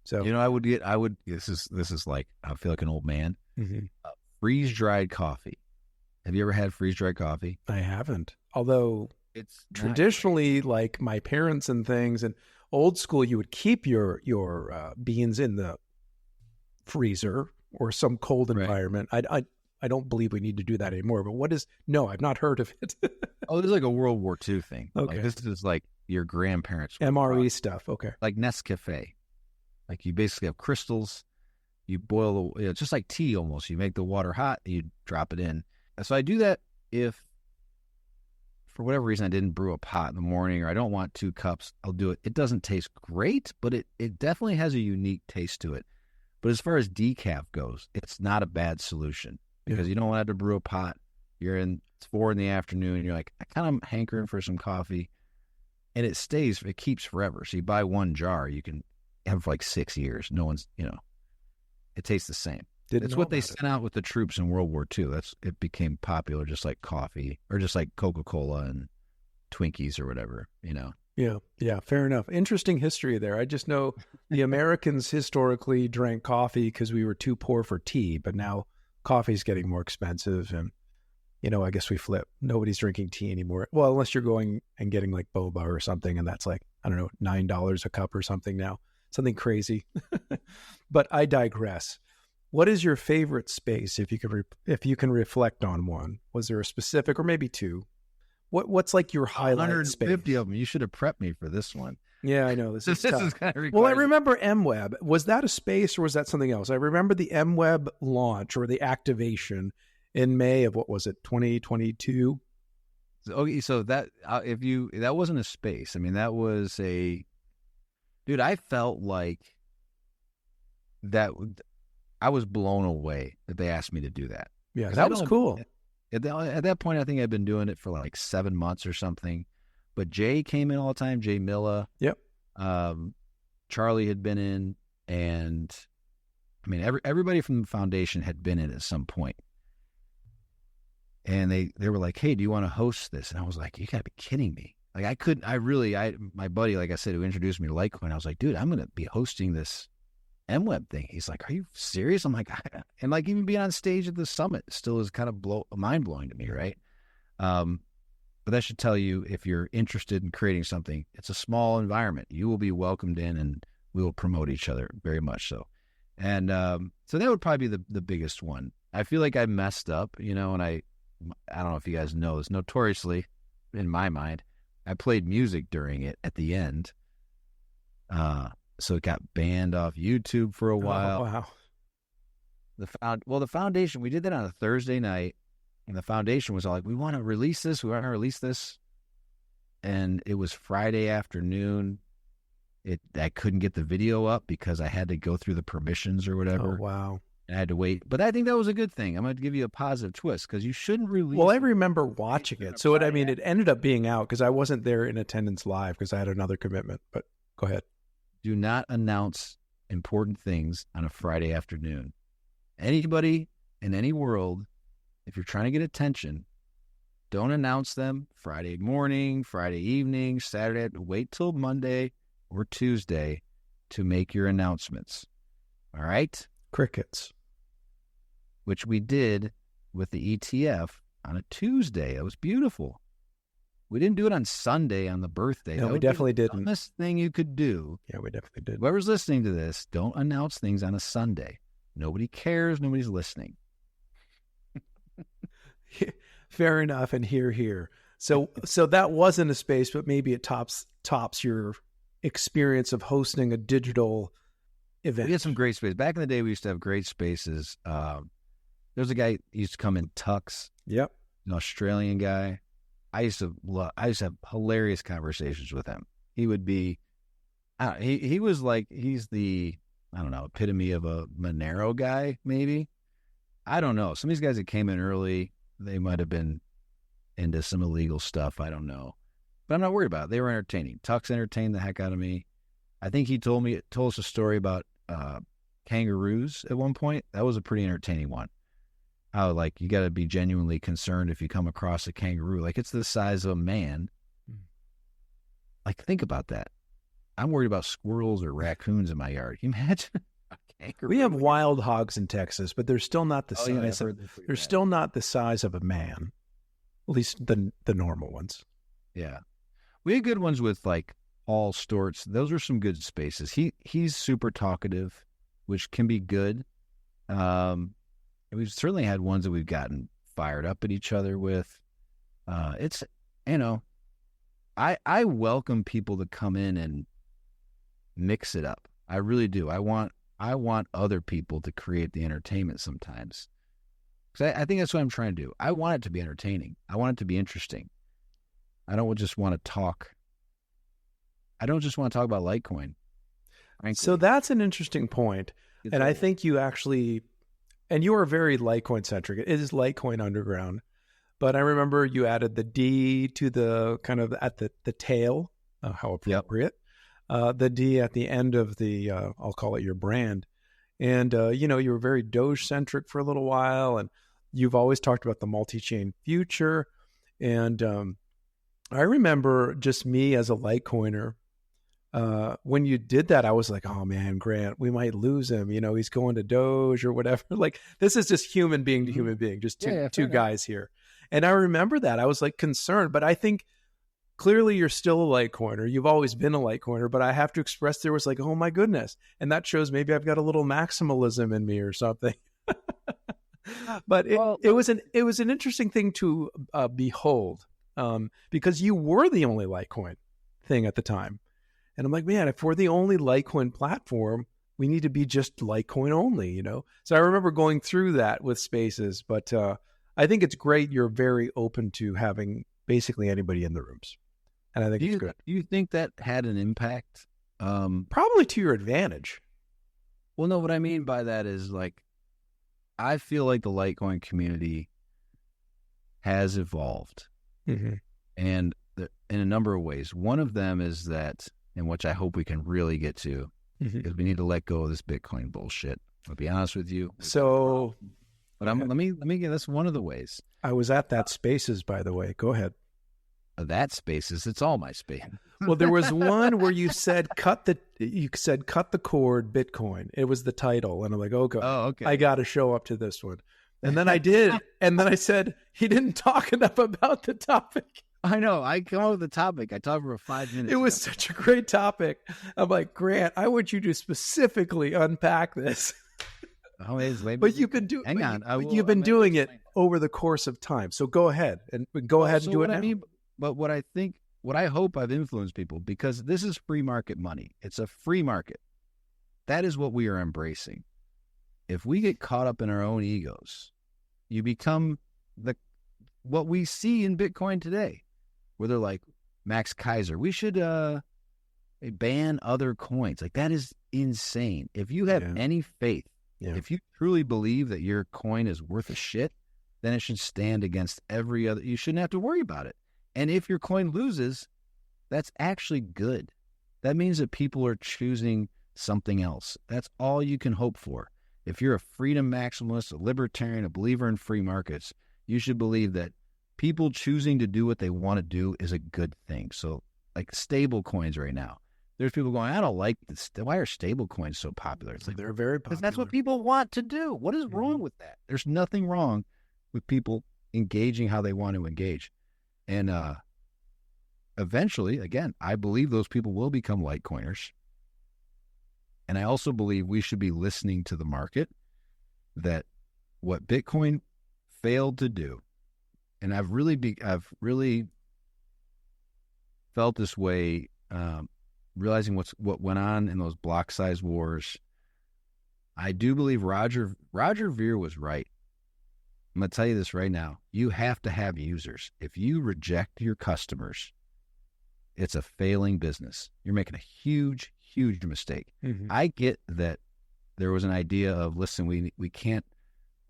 So this is like, I feel like an old man. Mm-hmm. Freeze-dried coffee. Have you ever had freeze-dried coffee? I haven't. Although it's traditionally, like my parents and things, and old school, you would keep your beans in the freezer or some cold environment. I don't believe we need to do that anymore. But no, I've not heard of it. Oh, this is like a World War II thing. Okay, like, this is like your grandparents MRE stuff. Okay, like Nescafe. Like, you basically have crystals. You boil just like tea almost. You make the water hot. You drop it in. So I do that if, for whatever reason, I didn't brew a pot in the morning, or I don't want 2 cups, I'll do it. It doesn't taste great, but it definitely has a unique taste to it. But as far as decaf goes, it's not a bad solution, because you don't want to have to brew a pot. It's 4 p.m, and you're like, I kind of hankering for some coffee, and it keeps forever. So you buy 1 jar, you can have for like 6 years. No one's, it tastes the same. It's what they sent out with the troops in World War II. It became popular, just like coffee, or just like Coca-Cola and Twinkies or whatever, Yeah. Yeah. Fair enough. Interesting history there. I just know the Americans historically drank coffee because we were too poor for tea, but now coffee's getting more expensive. And, I guess we flip. Nobody's drinking tea anymore. Well, unless you're going and getting like boba or something. And that's like, I don't know, $9 a cup or something now. Something crazy. But I digress. What is your favorite space if you can reflect on one? Was there a specific, or maybe two? What's like your highlight 150 space? of them. You should have prepped me for this one. Yeah, I know. This is tough. kind of Well, I remember MWEB. Was that a space or was that something else? I remember the MWEB launch or the activation in May of, what was it, 2022? Okay, so that that wasn't a space. I mean, that was dude. I felt like that. I was blown away that they asked me to do that. Yeah, that was cool. At that point, I think I'd been doing it for like 7 months or something. But Jay came in all the time. Jay Milla. Yep. Charlie had been in, and I mean everybody from the foundation had been in at some point. And they were like, "Hey, do you want to host this?" And I was like, "You gotta be kidding me!" Like I couldn't. My buddy, like I said, who introduced me to Litecoin, I was like, "Dude, I'm gonna be hosting this MWEB thing." He's like, "Are you serious?" I'm like, and like even being on stage at the summit still is kind of mind blowing to me, right? But that should tell you, if you're interested in creating something, it's a small environment. You will be welcomed in, and we will promote each other very much so. And so that would probably be the biggest one. I feel like I messed up, and I don't know if you guys know this. Notoriously, in my mind, I played music during it at the end. So it got banned off YouTube for a while. Oh, wow. The foundation, we did that on a Thursday night, and the foundation was all like, we want to release this. And it was Friday afternoon. I couldn't get the video up because I had to go through the permissions or whatever. Oh, wow. I had to wait. But I think that was a good thing. I'm going to give you a positive twist because you shouldn't release. Well, I remember watching it. So it ended up being out because I wasn't there in attendance live because I had another commitment. But go ahead. Do not announce important things on a Friday afternoon. Anybody in any world, if you're trying to get attention, don't announce them Friday morning, Friday evening, Saturday. Wait till Monday or Tuesday to make your announcements. All right? Crickets. Which we did with the ETF on a Tuesday. It was beautiful. We didn't do it on Sunday on the birthday. No, we definitely didn't. The dumbest thing you could do. Yeah, we definitely did. Whoever's listening to this, don't announce things on a Sunday. Nobody cares. Nobody's listening. Fair enough. And here. So that wasn't a space, but maybe it tops your experience of hosting a digital event. We had some great space. Back in the day, we used to have great spaces. There's a guy who used to come in tux. Yep. An Australian guy. I used to have hilarious conversations with him. He would be, he was like, he's the, I don't know, epitome of a Monero guy, maybe. I don't know. Some of these guys that came in early, they might have been into some illegal stuff. I don't know. But I'm not worried about it. They were entertaining. Tux entertained the heck out of me. I think he told us a story about kangaroos at one point. That was a pretty entertaining one. How, like, you got to be genuinely concerned if you come across a kangaroo. Like, it's the size of a man. Like, think about that. I'm worried about squirrels or raccoons in my yard. Can you imagine a kangaroo? We have wild hogs in Texas, but they're still not the size. Yeah, they're still not the size of a man. At least the normal ones. Yeah. We had good ones with, like, Paul Storts. Those are some good spaces. He's super talkative, which can be good. We've certainly had ones that we've gotten fired up at each other with. It's, I welcome people to come in and mix it up. I really do. I want other people to create the entertainment sometimes. Because I think that's what I'm trying to do. I want it to be entertaining. I want it to be interesting. I don't just want to talk. I don't just want to talk about Litecoin. Frankly. So that's an interesting point. And I think you actually, and you are very Litecoin centric. It is Litecoin Underground. But I remember you added the D to the kind of at the tail, how appropriate. Yep. The D at the end of the, I'll call it your brand. And, you were very Doge centric for a little while. And you've always talked about the multi-chain future. And I remember just me as a Litecoiner. When you did that, I was like, oh man, Grant, we might lose him. You know, he's going to Doge or whatever. Like, this is just human being to human being, just two guys here. And I remember that. I was like concerned, but I think clearly you're still a Litecoiner. You've always been a Litecoiner, but I have to express there was like, oh my goodness. And that shows maybe I've got a little maximalism in me or something. But it was an interesting thing to behold, because you were the only Litecoin thing at the time. And I'm like, man, if we're the only Litecoin platform, we need to be just Litecoin only, you know? So I remember going through that with Spaces, but I think it's great. You're very open to having basically anybody in the rooms. And I think it's good. Do you think that had an impact? Probably to your advantage. Well, no, what I mean by that is like, I feel like the Litecoin community has evolved, and in a number of ways. One of them is that, and which I hope we can really get to, is we need to let go of this Bitcoin bullshit. I'll be honest with you. So, but let me get this one of the ways. I was at that Spaces, by the way. Go ahead. That Spaces, it's all my space. Well, there was one where you said cut the cord Bitcoin. It was the title, and I'm like, oh god, okay. I got to show up to this one. And then I did, and then I said he didn't talk enough about the topic. I know. I come up with the topic. I talked for 5 minutes. It was such a great topic. I'm like, Grant, I want you to specifically unpack this. Oh, but you've been doing. Hang on, you've been doing it over the course of time. So go ahead and do it now. I mean, but what I hope I've influenced people, because this is free market money. It's a free market. That is what we are embracing. If we get caught up in our own egos, you become what we see in Bitcoin today, where they're like, Max Kaiser, we should ban other coins. Like, that is insane. If you have any faith, if you truly believe that your coin is worth a shit, then it should stand against every other. You shouldn't have to worry about it. And if your coin loses, that's actually good. That means that people are choosing something else. That's all you can hope for. If you're a freedom maximalist, a libertarian, a believer in free markets, you should believe that people choosing to do what they want to do is a good thing. So, like stable coins right now, there's people going, I don't like this. Why are stable coins so popular? It's like, they're very popular. Because that's what people want to do. What is wrong with that? There's nothing wrong with people engaging how they want to engage. And eventually, again, I believe those people will become Litecoiners. And I also believe we should be listening to the market, that what Bitcoin failed to do, and I've really felt this way, realizing what went on in those block size wars. I do believe Roger Ver was right. I'm going to tell you this right now. You have to have users. If you reject your customers, it's a failing business. You're making a huge, huge mistake. I get that there was an idea of, listen, we can't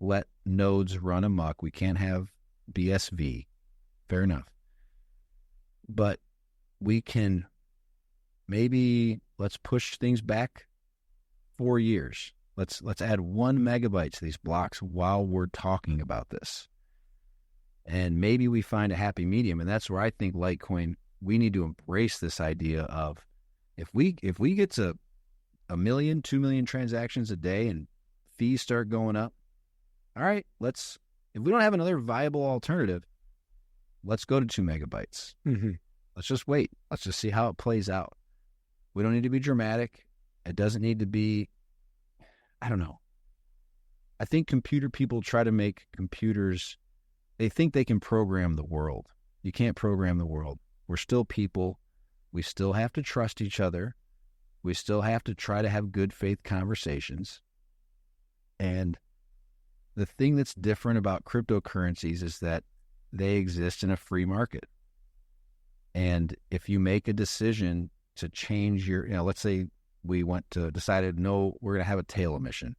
let nodes run amok. We can't have BSV. Fair enough. But we can let's push things back 4 years. Let's add 1 megabyte to these blocks while we're talking about this. And maybe we find a happy medium. And that's where I think Litecoin, we need to embrace this idea of, if we get to 1 million, 2 million transactions a day and fees start going up, all right, if we don't have another viable alternative, let's go to 2 megabytes. Let's just wait. Let's just see how it plays out. We don't need to be dramatic. It doesn't need to be, I don't know. I think computer people try to make computers, they think they can program the world. You can't program the world. We're still people. We still have to trust each other. We still have to try to have good faith conversations. And the thing that's different about cryptocurrencies is that they exist in a free market. And if you make a decision to change let's say we decided, no, we're going to have a tail emission,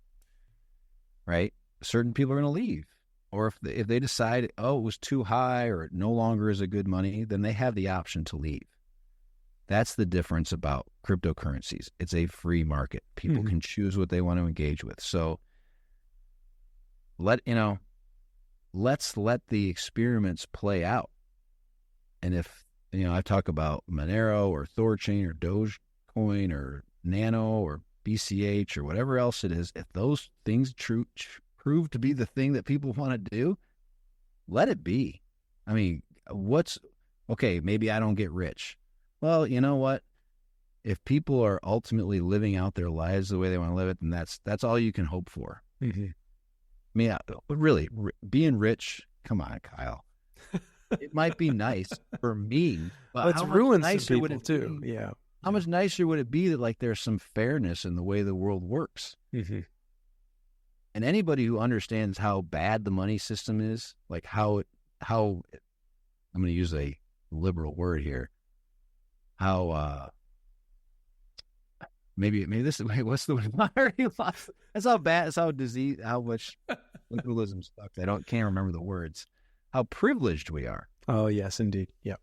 right? Certain people are going to leave. Or if they decide, oh, it was too high or it no longer is a good money, then they have the option to leave. That's the difference about cryptocurrencies. It's a free market. People can choose what they want to engage with. So let's let the experiments play out. And if I talk about Monero or Thorchain or Dogecoin or Nano or BCH or whatever else it is. If those things prove to be the thing that people want to do, let it be. I mean, okay, maybe I don't get rich. Well, you know what? If people are ultimately living out their lives the way they want to live it, then that's all you can hope for. Mm-hmm. I mean, really, being rich, come on, Kyle. It might be nice for me, but it's ruined some people too. Yeah. How much nicer would it be that like there's some fairness in the way the world works? Mm-hmm. And anybody who understands how bad the money system is, like how I'm going to use a liberal word here, how maybe this is what's the word? I already lost. That's how bad. That's how disease. How much liberalism sucks. Can't remember the words. How privileged we are. Oh yes, indeed. Yeah.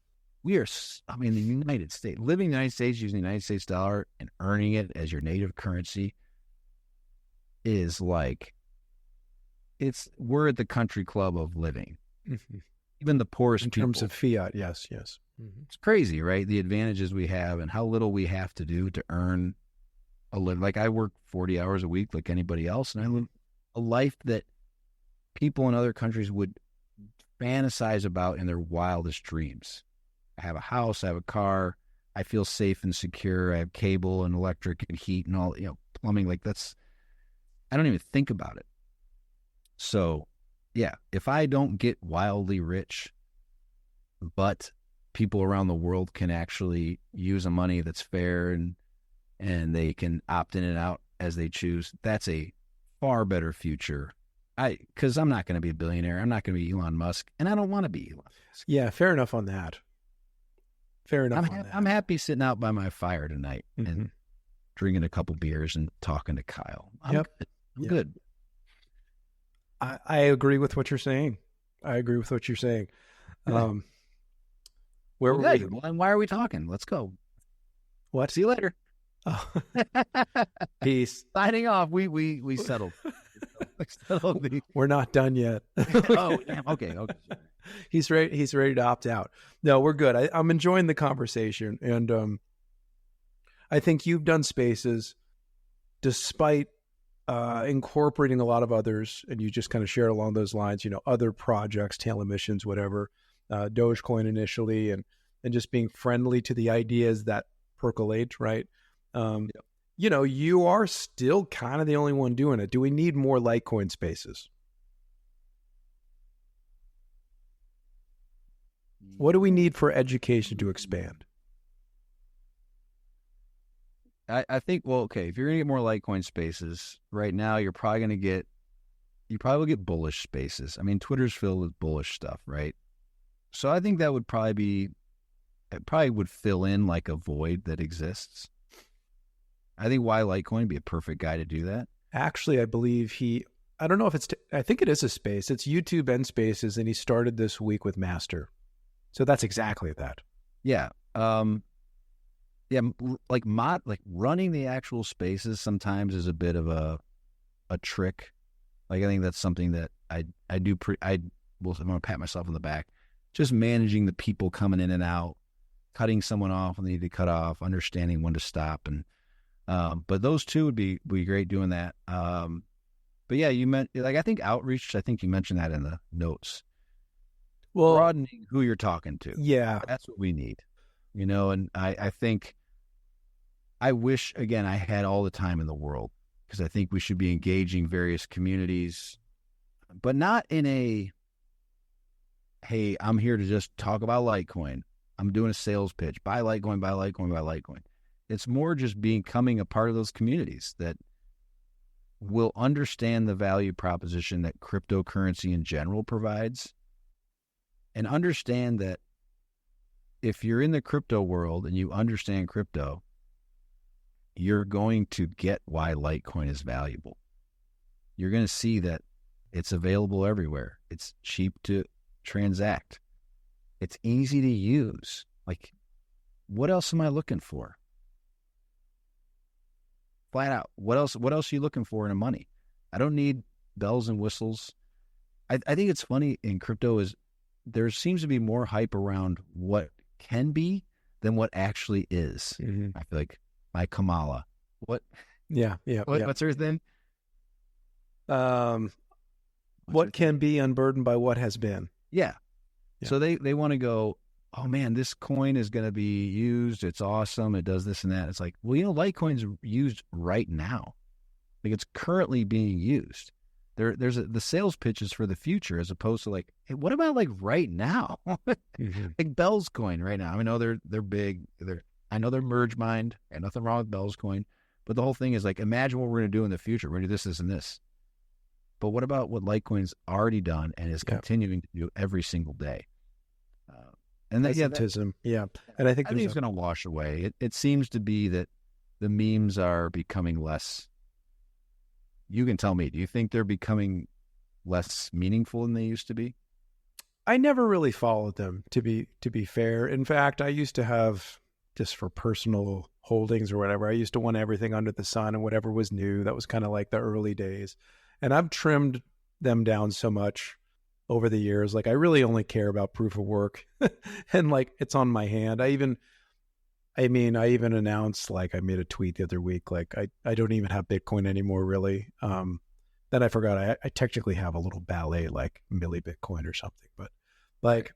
We are. I mean, the United States, living in the United States, using the United States dollar and earning it as your native currency is like, we're at the country club of living. Mm-hmm. Even the poorest people. In terms of fiat, yes. Mm-hmm. It's crazy, right? The advantages we have and how little we have to do to earn a living. Like I work 40 hours a week like anybody else, and I live a life that people in other countries would fantasize about in their wildest dreams. I have a house, I have a car, I feel safe and secure, I have cable and electric and heat and all, plumbing. Like I don't even think about it. So yeah, if I don't get wildly rich, but people around the world can actually use a money that's fair and they can opt in and out as they choose, that's a far better future. Because I'm not going to be a billionaire. I'm not going to be Elon Musk, and I don't want to be Elon Musk. Yeah, fair enough on that. Fair enough on that. I'm happy sitting out by my fire tonight mm-hmm. and drinking a couple beers and talking to Kyle. I'm good. I agree with what you're saying. Where were we? Well, and why are we talking? Let's go. What? See you later. Oh. Peace. Signing off. We settled. We're not done yet. Oh, damn. Okay. He's ready to opt out. No, we're good. I'm enjoying the conversation, and I think you've done spaces despite incorporating a lot of others, and you just kind of shared along those lines. Other projects, tail emissions, whatever, Dogecoin initially, and just being friendly to the ideas that percolate, right? You are still kind of the only one doing it. Do we need more Litecoin spaces? What do we need for education to expand? I think, okay, if you're going to get more Litecoin spaces, right now you probably will get bullish spaces. I mean, Twitter's filled with bullish stuff, right? So I think that would it probably would fill in like a void that exists. I think Why Litecoin would be a perfect guy to do that. Actually, I believe I don't know if I think it is a space. It's YouTube and Spaces, and he started this week with Master. So that's exactly that. Yeah. Like running the actual spaces sometimes is a bit of a trick. Like I think that's something that I do. I'm going to pat myself on the back. Just managing the people coming in and out, cutting someone off when they need to cut off, understanding when to stop, and but those two would be great doing that. But yeah, you meant I think outreach. I think you mentioned that in the notes. Well, broadening who you're talking to. Yeah, that's what we need. And I think I wish again I had all the time in the world, because I think we should be engaging various communities, but not in a, hey, I'm here to just talk about Litecoin. I'm doing a sales pitch. Buy Litecoin, buy Litecoin, buy Litecoin. It's more just becoming a part of those communities that will understand the value proposition that cryptocurrency in general provides, and understand that if you're in the crypto world and you understand crypto, you're going to get why Litecoin is valuable. You're going to see that it's available everywhere. It's cheap to transact. It's easy to use. Like, what else am I looking for? Flat out. What else are you looking for in a money? I don't need bells and whistles. I think it's funny in crypto is there seems to be more hype around what can be than what actually is. I feel like by Kamala. What? Yeah. What's her thing? What can be unburdened by what has been. Yeah. So they want to go, oh man, this coin is going to be used. It's awesome. It does this and that. It's like, well, Litecoin's used right now. Like it's currently being used. There's the sales pitches for the future as opposed to like, hey, what about like right now? Like Bell's coin right now. I know they're big. I know they're merge mined. And nothing wrong with Bell's coin. But the whole thing is like, imagine what we're going to do in the future. We're going to do this, this, and this. But what about what Litecoin's already done and is continuing to do every single day? And that, and I think it's going to wash away. It seems to be that the memes are becoming less. You can tell me. Do you think they're becoming less meaningful than they used to be? I never really followed them. To be fair, in fact, I used to have, just for personal holdings or whatever, I used to want everything under the sun and whatever was new. That was kind of like the early days, and I've trimmed them down so much over the years. Like I really only care about proof of work and like it's on my hand. I even announced, like I made a tweet the other week, like I don't even have Bitcoin anymore really. Then I forgot I technically have a little ballet like Milli Bitcoin or something, but like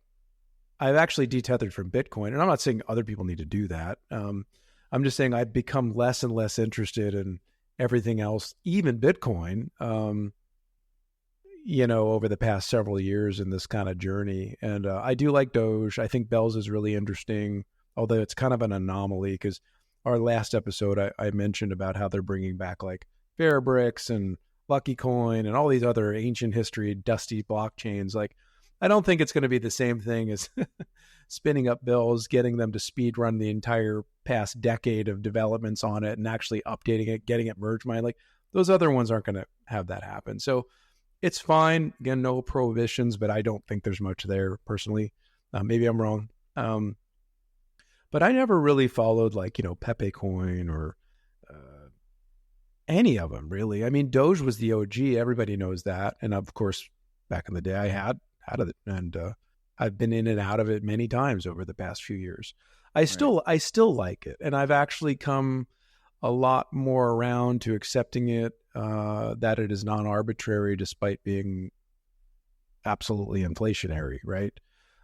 I've actually detethered from Bitcoin, and I'm not saying other people need to do that. I'm just saying I've become less and less interested in everything else, even Bitcoin, over the past several years in this kind of journey. And I do like Doge. I think Bell's is really interesting, although it's kind of an anomaly because our last episode, I mentioned about how they're bringing back like Fairbricks and Lucky Coin and all these other ancient history, dusty blockchains. Like, I don't think it's going to be the same thing as spinning up bills, getting them to speed run the entire past decade of developments on it and actually updating it, getting it merge mined. Like those other ones aren't going to have that happen. So it's fine. Again, no prohibitions, but I don't think there's much there personally. Maybe I'm wrong. But I never really followed like, Pepe Coin or any of them really. I mean, Doge was the OG. Everybody knows that. And of course, back in the day I had it, and I've been in and out of it many times over the past few years. I still like it. And I've actually come a lot more around to accepting it, that it is non-arbitrary despite being absolutely inflationary, right?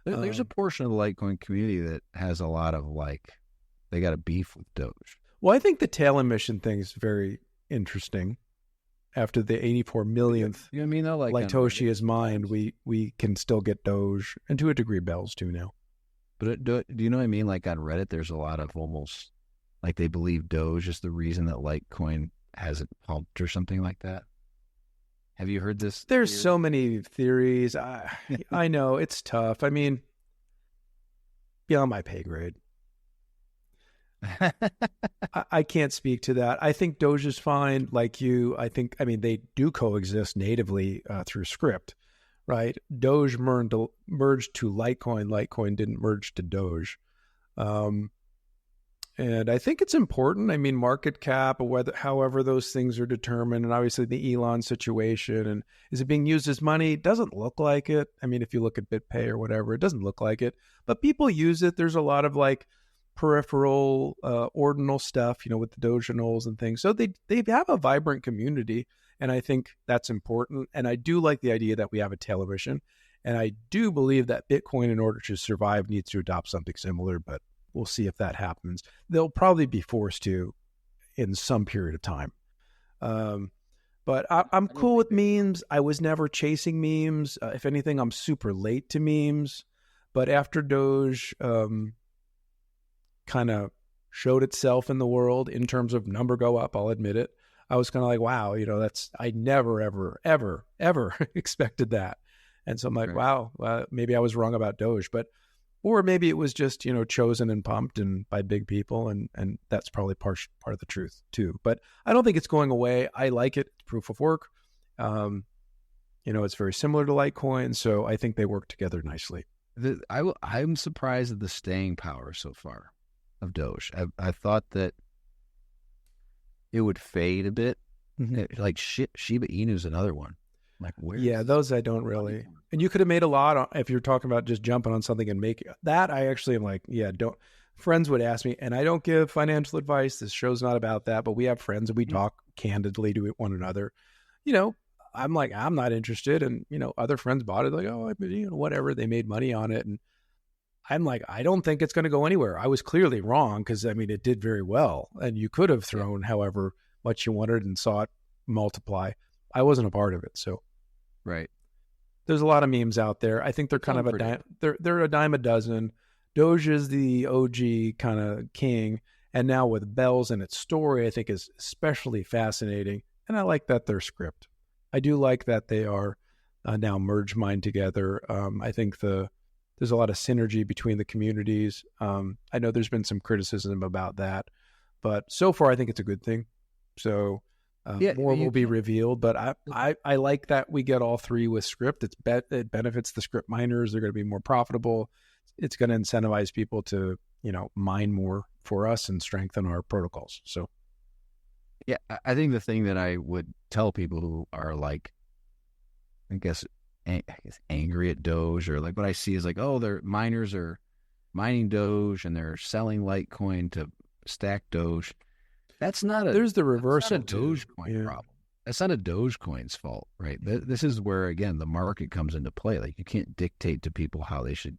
There's a portion of the Litecoin community that has a lot of like, they got a beef with Doge. Well, I think the tail emission thing is very interesting. After the 84 millionth you know what I mean, though? Like Litoshi is mined, we can still get Doge, and to a degree Bells too now. But do you know what I mean? Like on Reddit, there's a lot of almost like they believe Doge is the reason that Litecoin hasn't pumped or something like that. Have you heard this? There's so many theories. I know it's tough. I mean, beyond my pay grade. I can't speak to that. I think Doge is fine. Like you, they do coexist natively through SCRYPT, right? Doge merged to Litecoin. Litecoin didn't merge to Doge. And I think it's important. I mean, market cap, or however those things are determined, and obviously the Elon situation, and is it being used as money? It doesn't look like it. I mean, if you look at BitPay or whatever, it doesn't look like it. But people use it. There's a lot of like peripheral, ordinal stuff, with the Dogeanols and things. So they have a vibrant community, and I think that's important. And I do like the idea that we have a television, and I do believe that Bitcoin, in order to survive, needs to adopt something similar, but we'll see if that happens. They'll probably be forced to in some period of time. But I'm cool with memes. I was never chasing memes. If anything, I'm super late to memes. But after Doge kind of showed itself in the world in terms of number go up, I'll admit it, I was kind of like, wow, I never, ever, ever, ever expected that. And so I'm like, wow, maybe I was wrong about Doge. Or maybe it was just, chosen and pumped and by big people, and that's probably part of the truth too. But I don't think it's going away. I like it. It's proof of work. It's very similar to Litecoin, so I think they work together nicely. I'm surprised at the staying power so far of Doge. I thought that it would fade a bit. Mm-hmm. Like Shiba Inu is another one. Like, where? Yeah, those I don't really. And you could have made a lot if you're talking about just jumping on something and make that. I actually am like, yeah, don't. Friends would ask me, and I don't give financial advice. This show's not about that, but we have friends and we talk candidly to one another. I'm like, I'm not interested, and other friends bought it. Like, oh, whatever. They made money on it, and I'm like, I don't think it's going to go anywhere. I was clearly wrong because it did very well, and you could have thrown however much you wanted and saw it multiply. I wasn't a part of it, so. Right. There's a lot of memes out there. I think they're kind of a dime. They're a dime a dozen. Doge is the OG kind of king, and now with Bells and its story, I think is especially fascinating. And I like that they're script. I do like that they are now merge mined together. I think there's a lot of synergy between the communities. I know there's been some criticism about that, but so far I think it's a good thing. So. More will be revealed, but I like that we get all three with SCRYPT. It benefits the SCRYPT miners. They're going to be more profitable. It's going to incentivize people to, mine more for us and strengthen our protocols. So, yeah, I think the thing that I would tell people who are like, I guess angry at Doge, or like what I see is like, oh, their miners are mining Doge and they're selling Litecoin to stack Doge. That's not there's the reversal. That's not a Dogecoin problem. That's not a Dogecoin's fault, right? This is where, again, the market comes into play. Like, you can't dictate to people how they should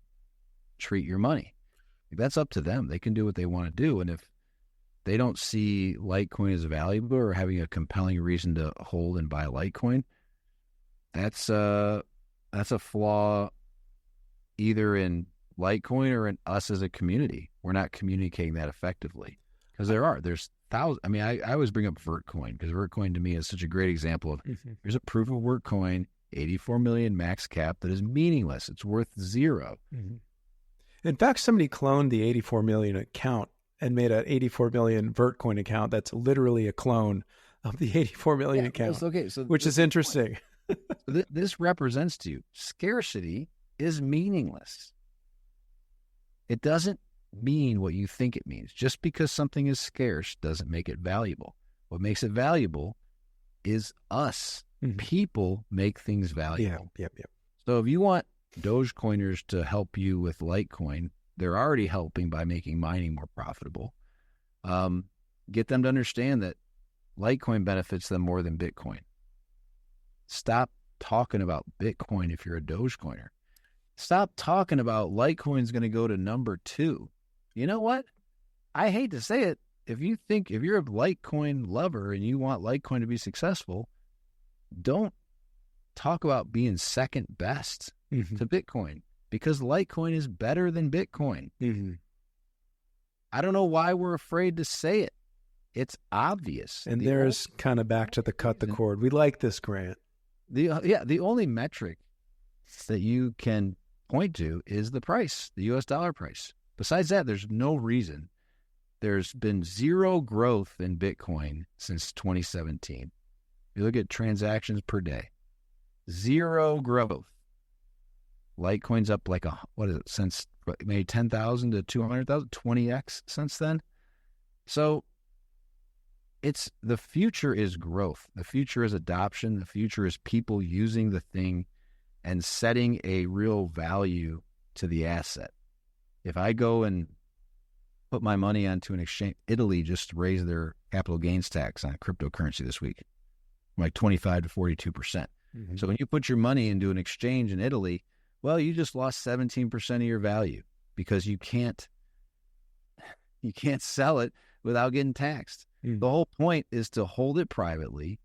treat your money. Like, that's up to them. They can do what they want to do. And if they don't see Litecoin as valuable or having a compelling reason to hold and buy Litecoin, that's a flaw either in Litecoin or in us as a community. We're not communicating that effectively. Because there's thousands. I always bring up Vertcoin because Vertcoin to me is such a great example of here's a proof of work coin, 84 million max cap that is meaningless. It's worth zero. Mm-hmm. In fact, somebody cloned the 84 million account and made an 84 million Vertcoin account that's literally a clone of the 84 million account, which is interesting. So this represents to you scarcity is meaningless. It doesn't mean what you think it means. Just because something is scarce doesn't make it valuable. What makes it valuable is us. Mm-hmm. People make things valuable. Yep. So if you want Dogecoiners to help you with Litecoin, they're already helping by making mining more profitable. Get them to understand that Litecoin benefits them more than Bitcoin. Stop talking about Bitcoin if you're a Dogecoiner. Stop talking about Litecoin's going to go to number 2. You know what? I hate to say it. If you're a Litecoin lover and you want Litecoin to be successful, don't talk about being second best to Bitcoin, because Litecoin is better than Bitcoin. Mm-hmm. I don't know why we're afraid to say it. It's obvious. And there's kind of back to the cut the cord. We like this, Grant. The only metric that you can point to is the price, the US dollar price. Besides that, there's no reason. There's been zero growth in Bitcoin since 2017. You look at transactions per day, zero growth. Litecoin's up like since maybe 10,000 to 200,000, 20x since then. So the future is growth. The future is adoption. The future is people using the thing and setting a real value to the asset. If I go and put my money onto an exchange, Italy just raised their capital gains tax on cryptocurrency this week, like 25 to 42%. Mm-hmm. So when you put your money into an exchange in Italy, well, you just lost 17% of your value because you can't sell it without getting taxed. Mm-hmm. The whole point is to hold it privately,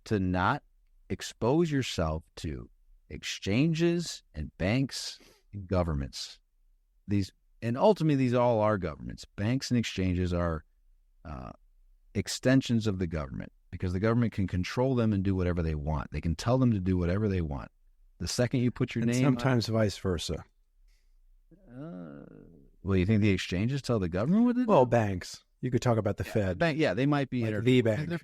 to not expose yourself to exchanges and banks and governments. Ultimately, these all are governments. Banks and exchanges are extensions of the government because the government can control them and do whatever they want. They can tell them to do whatever they want. The second you put your name, sometimes vice versa. Well, you think the exchanges tell the government what to do? Well, banks. You could talk about the Fed. Bank, they might be like the bank.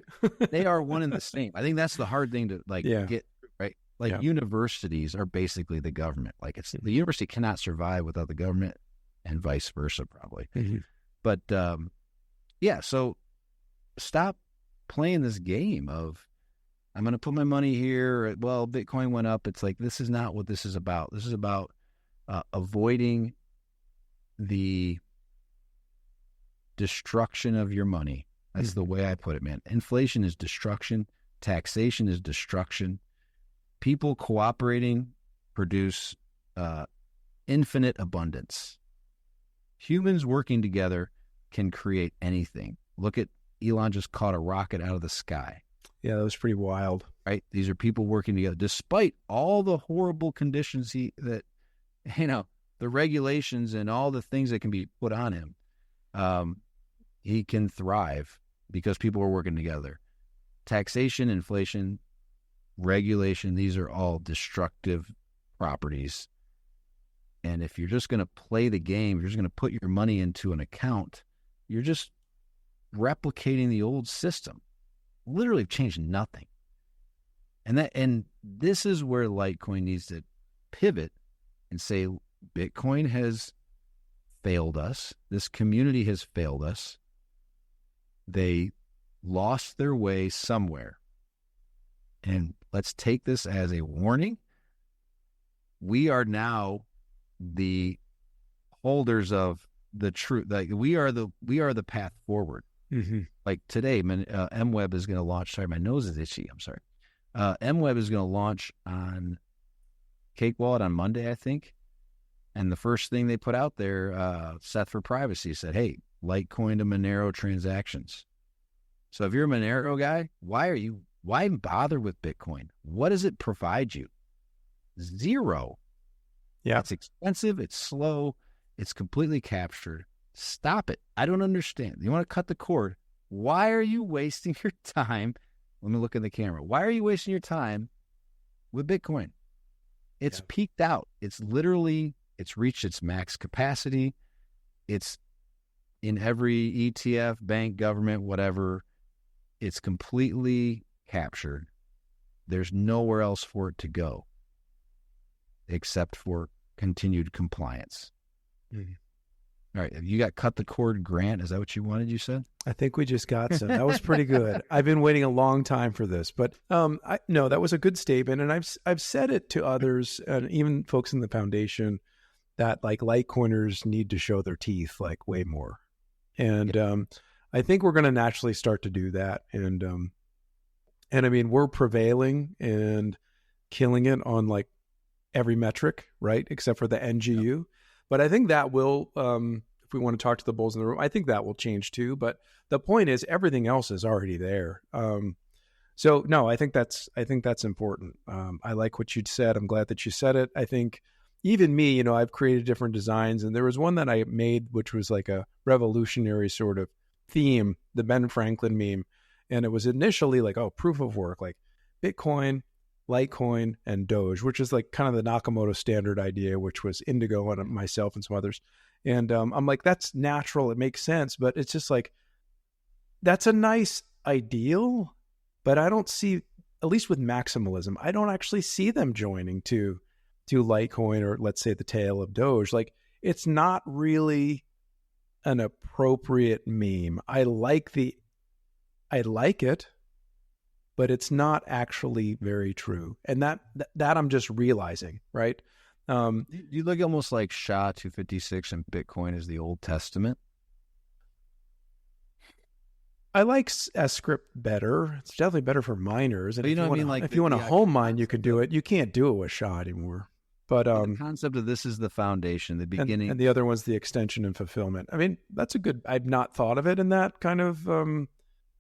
They are one and the same. I think that's the hard thing to get right. Like universities are basically the government. Like the university cannot survive without the government, and vice versa, probably. Mm-hmm. But so stop playing this game of I'm going to put my money here. Well, Bitcoin went up. It's like, this is not what this is about. This is about avoiding the destruction of your money. That's the way I put it, man. Inflation is destruction. Taxation is destruction. People cooperating produce infinite abundance. Humans working together can create anything. Look at Elon just caught a rocket out of the sky. Yeah, that was pretty wild. Right? These are people working together, despite all the horrible conditions the regulations and all the things that can be put on him. He can thrive because people are working together. Taxation, inflation, regulation, these are all destructive properties. And if you're just going to play the game, you're just going to put your money into an account, you're just replicating the old system. Literally changed nothing. And this is where Litecoin needs to pivot and say, Bitcoin has failed us. This community has failed us. They lost their way somewhere. And let's take this as a warning. We are now the holders of the truth. Like we are the path forward. Mm-hmm. Like today, MWEB is going to launch. Sorry, my nose is itchy. I'm sorry. MWEB is going to launch on Cake Wallet on Monday, I think. And the first thing they put out there, Seth for Privacy said, hey, Litecoin to Monero transactions. So if you're a Monero guy, why bother with Bitcoin? What does it provide you? Zero. Yeah. It's expensive. It's slow. It's completely captured. Stop it. I don't understand. You want to cut the cord. Why are you wasting your time? Let me look in the camera. Why are you wasting your time with Bitcoin? It's peaked out. It's reached its max capacity. It's in every ETF, bank, government, whatever. It's completely captured. There's nowhere else for it to go except for continued compliance. Mm-hmm. All right. You got cut the cord grant. Is that what you wanted, you said? I think we just got some. That was pretty good. I've been waiting a long time for this, but no, that was a good statement. And I've said it to others and even folks in the foundation that like Litecoiners need to show their teeth like way more. And I think we're going to naturally start to do that. And I mean, we're prevailing and killing it on like every metric, right? Except for the NGU. Yep. But I think that will, if we want to talk to the bulls in the room, I think that will change too. But the point is everything else is already there. So no, I think that's important. I like what you said. I'm glad that you said it. I think even me, I've created different designs, and there was one that I made, which was like a revolutionary sort of theme, the Ben Franklin meme. And it was initially like, proof of work, like Bitcoin, Litecoin, and Doge, which is like kind of the Nakamoto standard idea, which was Indigo and myself and some others. And I'm like, that's natural. It makes sense. But it's just like, that's a nice ideal, but I don't see, at least with maximalism, I don't actually see them joining to Litecoin or let's say the tail of Doge. Like, it's not really an appropriate meme. I like it, but it's not actually very true. And that I'm just realizing, right? You look almost like SHA-256 and Bitcoin is the Old Testament. I like S-CRYPT better. It's definitely better for miners. And if you want to home mine, you could do it. You can't do it with SHA anymore. But the concept of this is the foundation, the beginning. And the other one's the extension and fulfillment. I mean, that's a good, I've not thought of it in that kind of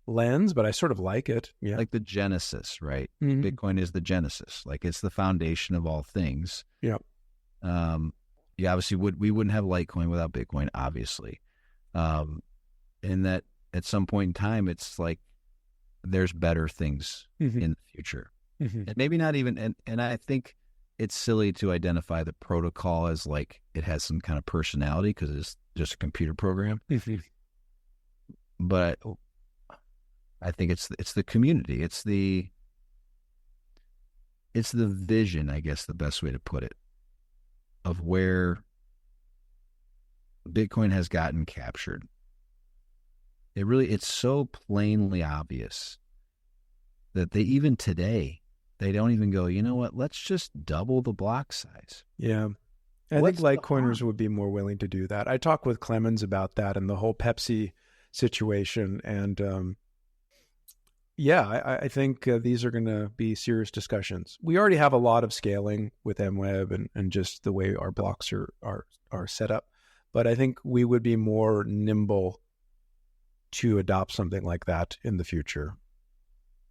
lens, but I sort of like it. Yeah. Like the genesis, right? Mm-hmm. Bitcoin is the genesis. Like it's the foundation of all things. Yeah. Obviously we wouldn't have Litecoin without Bitcoin, obviously. And that at some point in time, it's like there's better things mm-hmm. in the future. Mm-hmm. And maybe not even, and I think it's silly to identify the protocol as like it has some kind of personality because it's just a computer program. Mm-hmm. But I think it's the community. It's the vision, I guess, the best way to put it, of where Bitcoin has gotten captured. It's so plainly obvious that they, even today, they don't even go, you know what, let's just double the block size. Yeah. I think Litecoiners would be more willing to do that. I talked with Clemens about that and the whole Pepsi situation. And I think these are going to be serious discussions. We already have a lot of scaling with MWEB and just the way our blocks are set up. But I think we would be more nimble to adopt something like that in the future.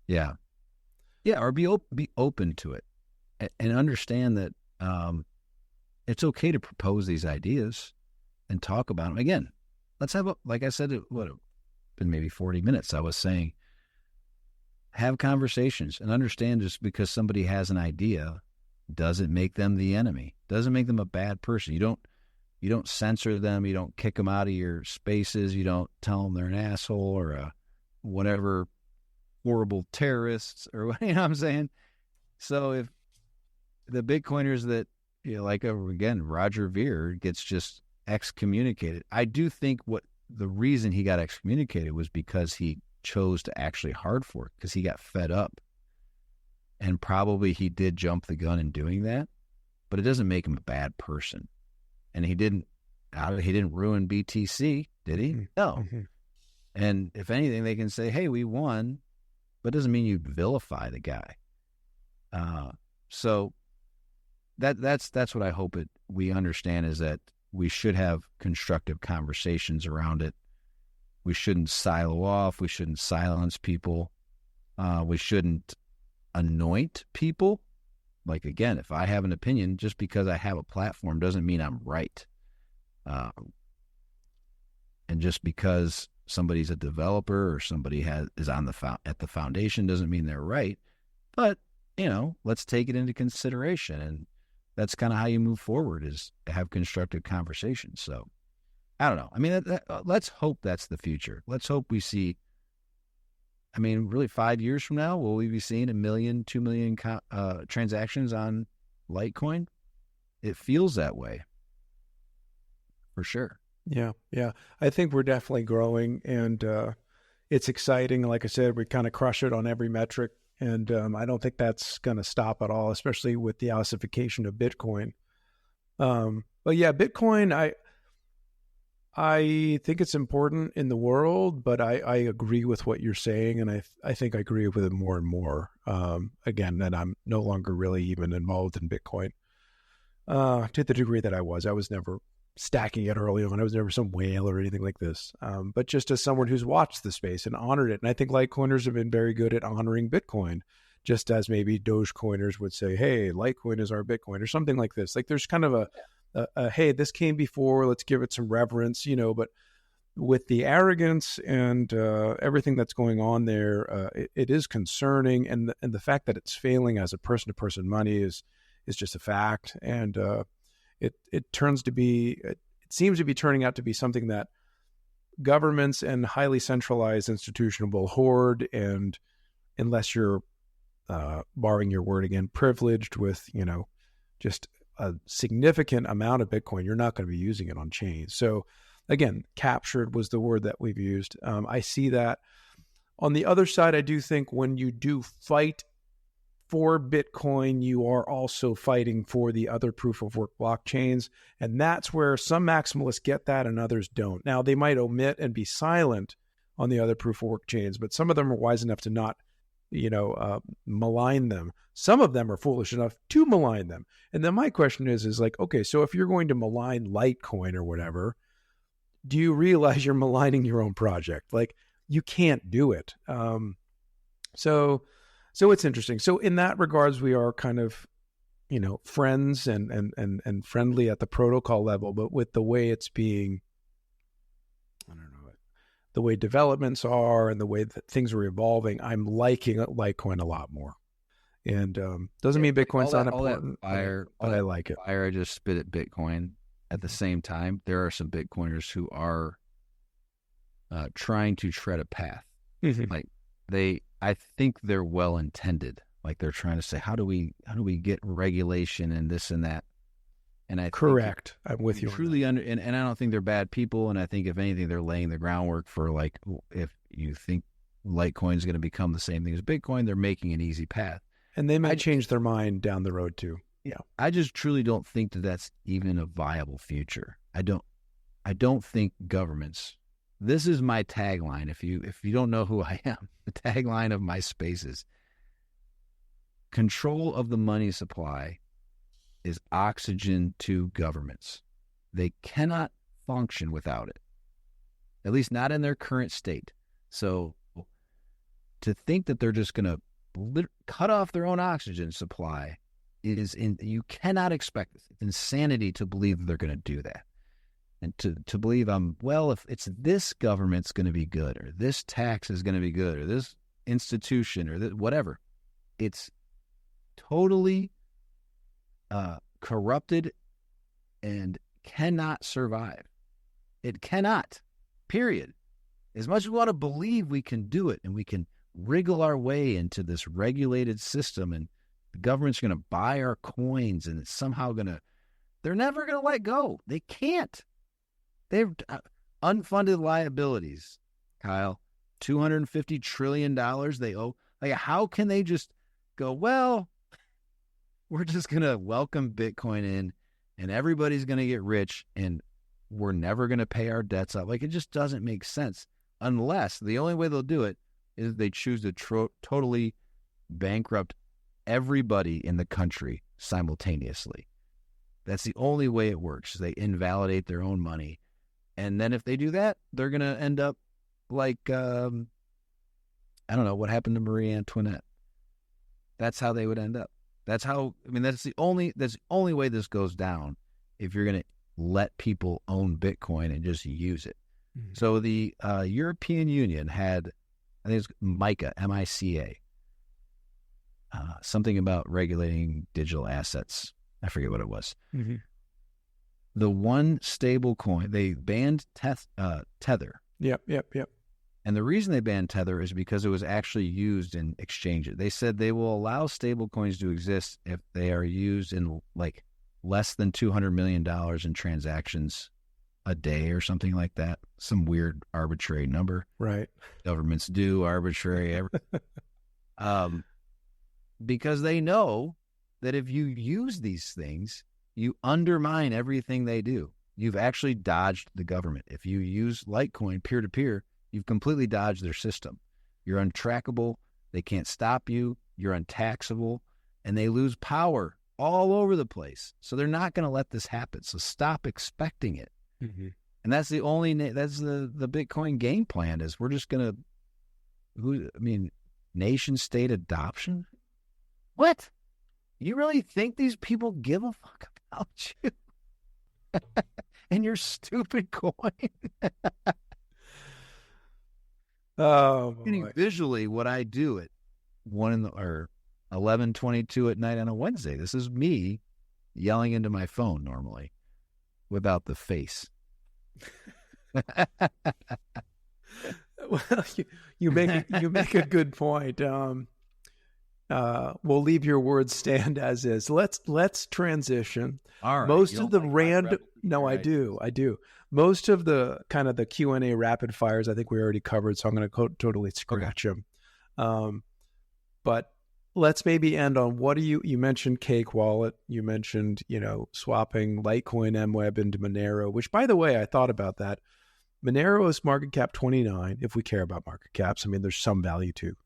Yeah. Yeah, or be open to it and understand that it's okay to propose these ideas and talk about them. Again, let's have, like I said, been maybe 40 minutes, I was saying, have conversations and understand just because somebody has an idea doesn't make them the enemy, doesn't make them a bad person. You don't censor them. You don't kick them out of your spaces. You don't tell them they're an asshole or a whatever, horrible terrorists or what, you know what I'm saying? So if the Bitcoiners that, like again, Roger Ver gets just excommunicated, I do think the reason he got excommunicated was because he chose to actually hard fork, because he got fed up, and probably he did jump the gun in doing that, but it doesn't make him a bad person. And he didn't ruin BTC, did he? No. Mm-hmm. And if anything, they can say, hey, we won, but it doesn't mean you vilify the guy. So that's what I hope we understand, is that we should have constructive conversations around it. We shouldn't silo off. We shouldn't silence people. We shouldn't anoint people. Like, again, if I have an opinion, just because I have a platform doesn't mean I'm right. And just because somebody's a developer or somebody is at the foundation doesn't mean they're right. But, let's take it into consideration. And that's kind of how you move forward, is to have constructive conversations. So I don't know. I mean, let's hope that's the future. Let's hope we see, really 5 years from now, will we be seeing 1 million, 2 million transactions on Litecoin? It feels that way, for sure. Yeah. I think we're definitely growing, and it's exciting. Like I said, we kind of crush it on every metric, and I don't think that's going to stop at all, especially with the ossification of Bitcoin. But yeah, Bitcoin, I think it's important in the world, but I agree with what you're saying, and I think I agree with it more and more. Again, that I'm no longer really even involved in Bitcoin to the degree that I was never stacking it early on. I was never some whale or anything like this. But just as someone who's watched the space and honored it, and I think Litecoiners have been very good at honoring Bitcoin, just as maybe Dogecoiners would say, hey, Litecoin is our Bitcoin, or something like this. Like, there's kind of a hey, this came before, let's give it some reverence, but with the arrogance and everything that's going on there, it is concerning. And the fact that it's failing as a person-to-person money is just a fact. And it seems to be turning out to be something that governments and highly centralized institutions will hoard. And unless you're, borrowing your word again, privileged with, just a significant amount of Bitcoin, you're not going to be using it on chain. So again, captured was the word that we've used. I see that. On the other side, I do think when you do fight for Bitcoin, you are also fighting for the other proof of work blockchains. And that's where some maximalists get that and others don't. Now, they might omit and be silent on the other proof of work chains, but some of them are wise enough to not malign them. Some of them are foolish enough to malign them. And then my question is like, okay, so if you're going to malign Litecoin or whatever, do you realize you're maligning your own project? Like, you can't do it. So it's interesting. So in that regards, we are kind of, friends and friendly at the protocol level, but with the way it's being, the way developments are and the way that things are evolving, I'm liking Litecoin a lot more. And doesn't mean Bitcoin's not important, but I like it. Fire I just spit at Bitcoin. At the same time, there are some Bitcoiners who are trying to tread a path. Mm-hmm. Like I think they're well intended. Like, they're trying to say, how do we get regulation and this and that. And correct. I'm with you. Truly and I don't think they're bad people. And I think if anything, they're laying the groundwork for, like, if you think Litecoin is going to become the same thing as Bitcoin. They're making an easy path. And they might change their mind down the road too. Yeah. I just truly don't think that that's even a viable future. I don't think governments, this is my tagline. If you don't know who I am, the tagline of my space is control of the money supply is oxygen to governments. They cannot function without it, at least not in their current state. So to think that they're just going to cut off their own oxygen supply you cannot expect this. It's insanity to believe that they're going to do that. And to believe if it's this government's going to be good, or this tax is going to be good, or this institution, or whatever, it's totally corrupted and cannot survive. It cannot, period. As much as we want to believe we can do it and we can wriggle our way into this regulated system and the government's going to buy our coins and it's somehow they're never going to let go. They can't. They've unfunded liabilities, Kyle, $250 trillion they owe. Like, how can they just go, well, we're just going to welcome Bitcoin in and everybody's going to get rich and we're never going to pay our debts up? Like, it just doesn't make sense unless the only way they'll do it is they choose to totally bankrupt everybody in the country simultaneously. That's the only way it works. They invalidate their own money. And then if they do that, they're going to end up like, I don't know, what happened to Marie Antoinette. That's how they would end up. That's the only way this goes down, if you're going to let people own Bitcoin and just use it. Mm-hmm. So the European Union had, I think it's MICA, M-I-C-A, something about regulating digital assets. I forget what it was. Mm-hmm. The one stable coin, they banned Tether. Yep. And the reason they banned Tether is because it was actually used in exchanges. They said they will allow stable coins to exist if they are used in like less than $200 million in transactions a day or something like that. Some weird arbitrary number. Right. Governments do arbitrary. Because they know that if you use these things, you undermine everything they do. You've actually dodged the government. If you use Litecoin peer-to-peer, you've completely dodged their system. You're untrackable. They can't stop you. You're untaxable. And they lose power all over the place. So they're not going to let this happen. So stop expecting it. Mm-hmm. And that's the Bitcoin game plan is we're just going to, nation state adoption? What? You really think these people give a fuck about you? And your stupid coin? Oh, boy. Visually what I do at 11:22 at night on a Wednesday. This is me yelling into my phone normally without the face. Well, you make a good point. We'll leave your words stand as is. Let's transition. All right. Most of the I do. Most of the kind of the Q&A rapid fires, I think we already covered, so I'm going to totally scratch them. But let's maybe end on you mentioned Cake Wallet. You mentioned, swapping Litecoin MWEB into Monero, which, by the way, I thought about that. Monero is market cap 29, if we care about market caps. There's some value to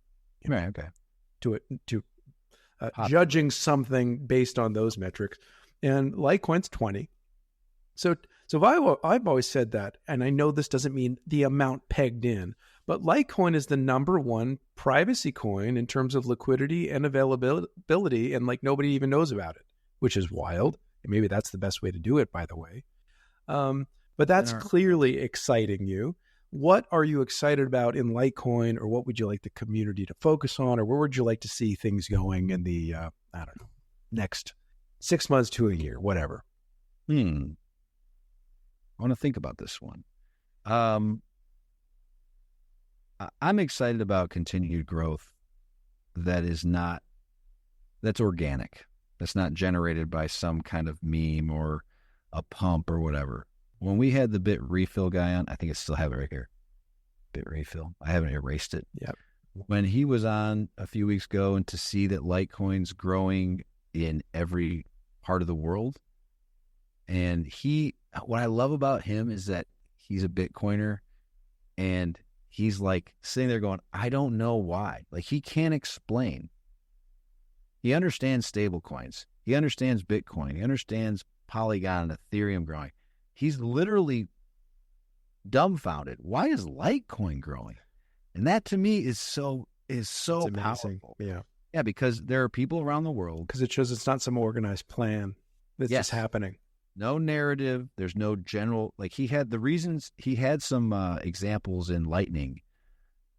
judging something based on those metrics. And Litecoin's 20. So I've always said that, and I know this doesn't mean the amount pegged in, but Litecoin is the number one privacy coin in terms of liquidity and availability, and like nobody even knows about it, which is wild. And maybe that's the best way to do it, by the way. But that's clearly exciting you. What are you excited about in Litecoin, or what would you like the community to focus on, or where would you like to see things going in the, next 6 months to a year, whatever? I want to think about this one. I'm excited about continued growth that's organic. That's not generated by some kind of meme or a pump or whatever. When we had the Bit Refill guy on, I think I still have it right here. bit refill. I haven't erased it. Yep. When he was on a few weeks ago, and to see that Litecoin's growing in every part of the world, and what I love about him is that he's a Bitcoiner, and he's like sitting there going, I don't know why. Like, he can't explain. He understands stable coins. He understands Bitcoin. He understands Polygon and Ethereum growing. He's literally dumbfounded. Why is Litecoin growing? And that to me is so powerful. Yeah, because there are people around the world. Because it shows it's not some organized plan that's just happening. No narrative. There's no general, like, he had some examples in Lightning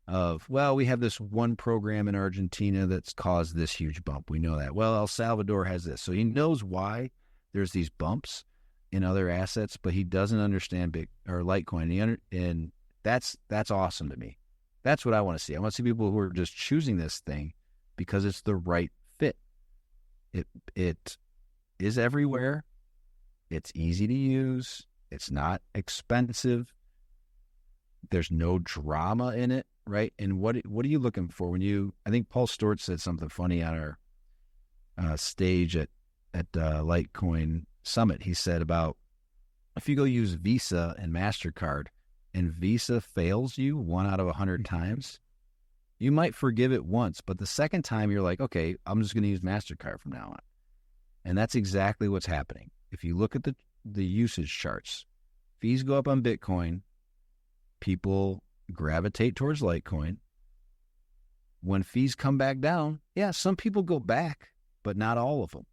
of, well, we have this one program in Argentina that's caused this huge bump. We know that. Well, El Salvador has this. So he knows why there's these bumps in other assets, but he doesn't understand Litecoin. And that's awesome to me. That's what I want to see. I want to see people who are just choosing this thing because it's the right fit. It is everywhere. It's easy to use. It's not expensive. There's no drama in it, right? And what are you looking for when I think Paul Stewart said something funny on our stage at Litecoin Summit. He said about, if you go use Visa and MasterCard and Visa fails you 1 out of 100 times, you might forgive it once, but the second time you're like, okay, I'm just going to use MasterCard from now on. And that's exactly what's happening. If you look at the usage charts, fees go up on Bitcoin, people gravitate towards Litecoin. When fees come back down, yeah, some people go back, but not all of them.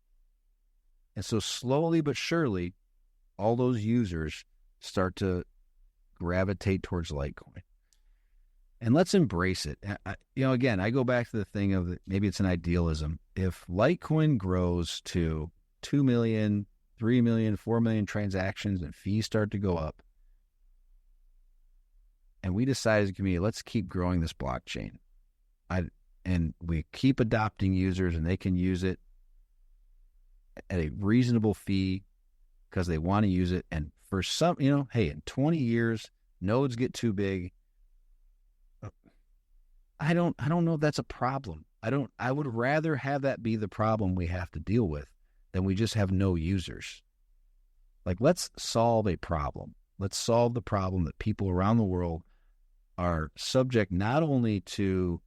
And so slowly but surely, all those users start to gravitate towards Litecoin. And let's embrace it. Again, I go back to the thing of maybe it's an idealism. If Litecoin grows to 2 million, 3 million, 4 million transactions and fees start to go up, and we decide as a community, let's keep growing this blockchain. And we keep adopting users, and they can use it at a reasonable fee because they want to use it. And for some, hey, in 20 years, nodes get too big. I don't know if that's a problem. I would rather have that be the problem we have to deal with than we just have no users. Like, let's solve a problem. Let's solve the problem that people around the world are subject not only to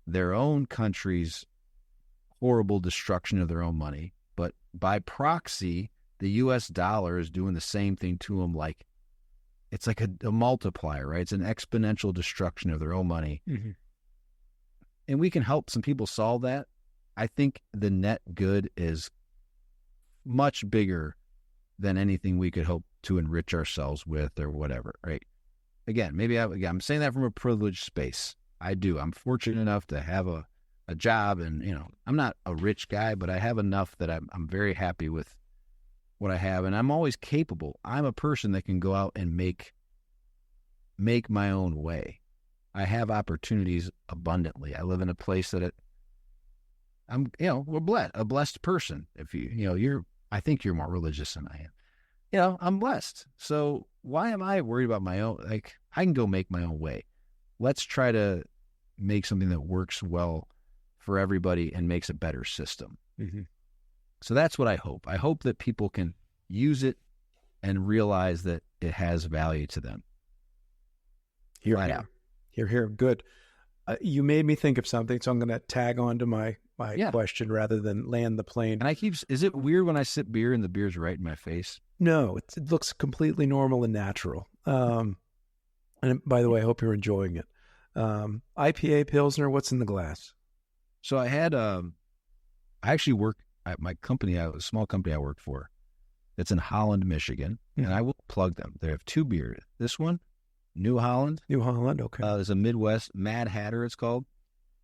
their own country's horrible destruction of their own money, but by proxy, the U.S. dollar is doing the same thing to them. Like, it's like a multiplier, right? It's an exponential destruction of their own money. Mm-hmm. And we can help some people solve that. I think the net good is much bigger than anything we could hope to enrich ourselves with or whatever, right? Again, maybe I'm saying that from a privileged space. I do. I'm fortunate enough to have a job, and I'm not a rich guy, but I have enough that I'm very happy with what I have, and I'm always capable. I'm a person that can go out and make my own way. I have opportunities abundantly. I live in a place that we're blessed, a blessed person. If I think you're more religious than I am. I'm blessed. So why am I worried about my own? Like, I can go make my own way. Let's try to make something that works well for everybody and makes a better system. Mm-hmm. So that's what I hope. I hope that people can use it and realize that it has value to them. Here. Good. You made me think of something, so I'm going to tag on to my question rather than land the plane. And is it weird when I sip beer and the beer's right in my face? No, it looks completely normal and natural. And by the way, I hope you're enjoying it. IPA Pilsner, what's in the glass? So I had, I actually work at my company, a small company I work for. It's in Holland, Michigan, and I will plug them. They have 2 beers. This one, New Holland. Okay. There's a Midwest, Mad Hatter it's called.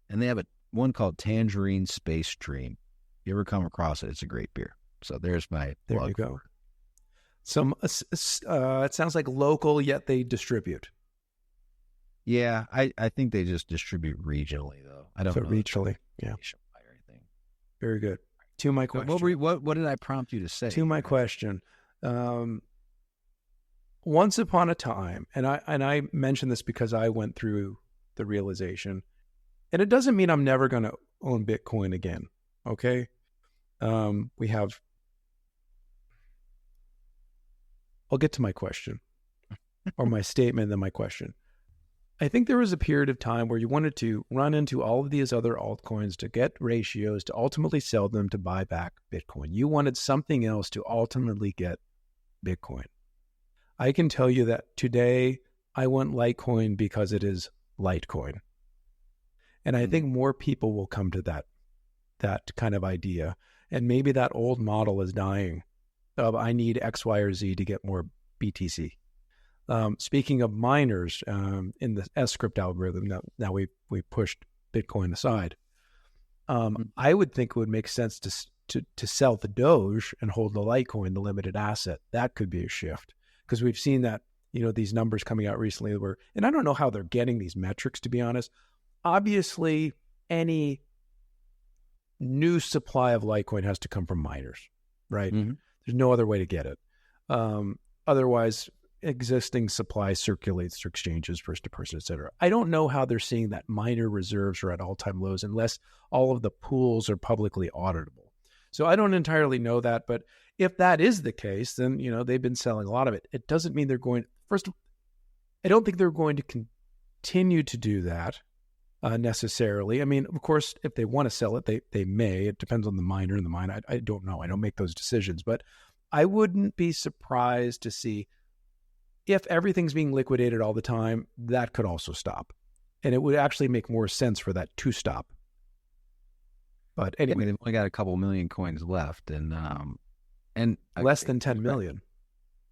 And they have one called Tangerine Space Dream. You ever come across it? It's a great beer. So there's my There plug. you go. It sounds like local, yet they distribute. Yeah, I think they just distribute regionally, though. I don't know. Regionally, yeah. Or anything. Very good. To my question. What did I prompt you to say? To my question. once upon a time, and I mention this because I went through the realization, and it doesn't mean I'm never going to own Bitcoin again. Okay. I'll get to my question or my statement, then my question. I think there was a period of time where you wanted to run into all of these other altcoins to get ratios, to ultimately sell them, to buy back Bitcoin. You wanted something else to ultimately get Bitcoin. I can tell you that today I want Litecoin because it is Litecoin. And I think more people will come to that kind of idea. And maybe that old model is dying of I need X, Y, or Z to get more BTC. Speaking of miners, in the S-CRYPT algorithm, now we pushed Bitcoin aside. I would think it would make sense to sell the Doge and hold the Litecoin, the limited asset. That could be a shift, because we've seen that, these numbers coming out recently and I don't know how they're getting these metrics, to be honest. Obviously, any new supply of Litecoin has to come from miners, right? Mm-hmm. There's no other way to get it. Otherwise, existing supply circulates through exchanges, person to person, et cetera. I don't know how they're seeing that miner reserves are at all-time lows unless all of the pools are publicly auditable. So I don't entirely know that, but if that is the case, then, they've been selling a lot of it. It doesn't mean I don't think they're going to continue to do that necessarily. I mean, of course, if they want to sell it, they may. It depends on the miner and the mine. I don't know. I don't make those decisions, but I wouldn't be surprised to see if everything's being liquidated all the time, that could also stop. And it would actually make more sense for that to stop. But anyway, they've only got a couple million coins left, and less than 10 million.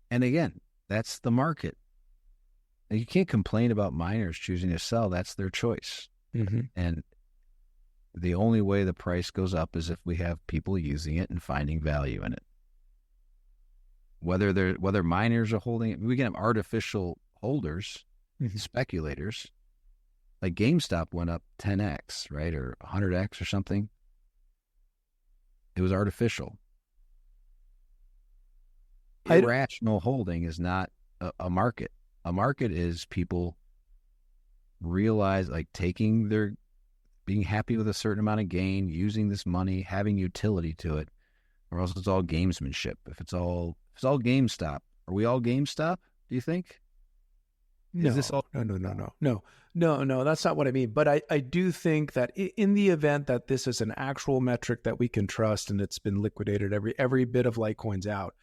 And again, that's the market. You can't complain about miners choosing to sell. That's their choice. Mm-hmm. And the only way the price goes up is if we have people using it and finding value in it. Whether miners are holding it, we can have artificial holders, mm-hmm. speculators. Like GameStop went up 10x, right, or 100x or something. It was artificial. Irrational holding is not a market. A market is people realize, like, being happy with a certain amount of gain, using this money, having utility to it, or else it's all gamesmanship. If it's all GameStop, are we all GameStop, do you think? No, No, that's not what I mean. But I do think that in the event that this is an actual metric that we can trust and it's been liquidated, every bit of Litecoin's out,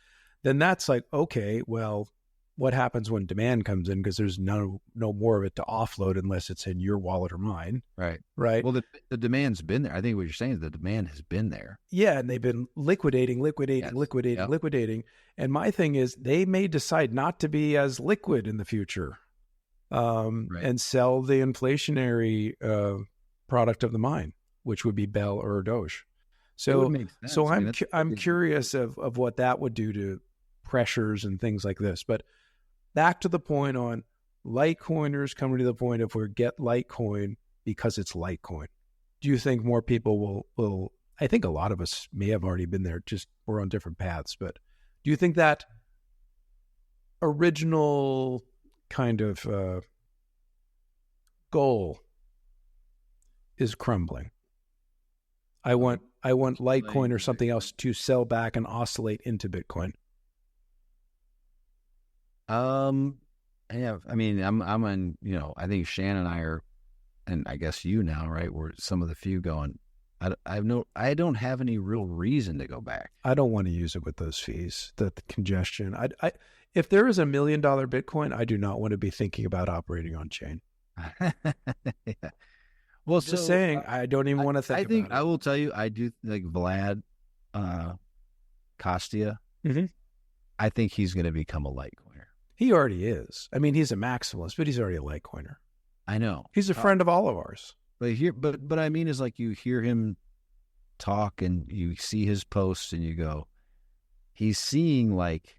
then that's like, okay, well, what happens when demand comes in? Because there's no more of it to offload unless it's in your wallet or mine. Right. Right. Well, the demand's been there. I think what you're saying is the demand has been there. Yeah, and they've been liquidating. And my thing is, they may decide not to be as liquid in the future, and sell the inflationary product of the mine, which would be Bell or Doge. So I'm curious of what that would do to pressures and things like this. But back to the point on Litecoiners coming to the point of we get Litecoin because it's Litecoin. Do you think more people will? I think a lot of us may have already been there, just we're on different paths. But do you think that original kind of goal is crumbling? I want Litecoin or something else to sell back and oscillate into Bitcoin. Yeah, I mean, I'm on, I think Shan and I are, and I guess you now, right? We're some of the few going, I don't have any real reason to go back. I don't want to use it with those fees, the congestion. If there is $1 million Bitcoin, I do not want to be thinking about operating on chain. Yeah. Well, just saying, I don't even want to think about it. I will tell you, I do like Vlad Costia. Mm-hmm. I think he's going to become a Litecoiner. He already is. I mean, he's a maximalist, but he's already a Litecoiner. I know. He's a friend of all of ours. But I mean, is like you hear him talk and you see his posts and you go, he's seeing like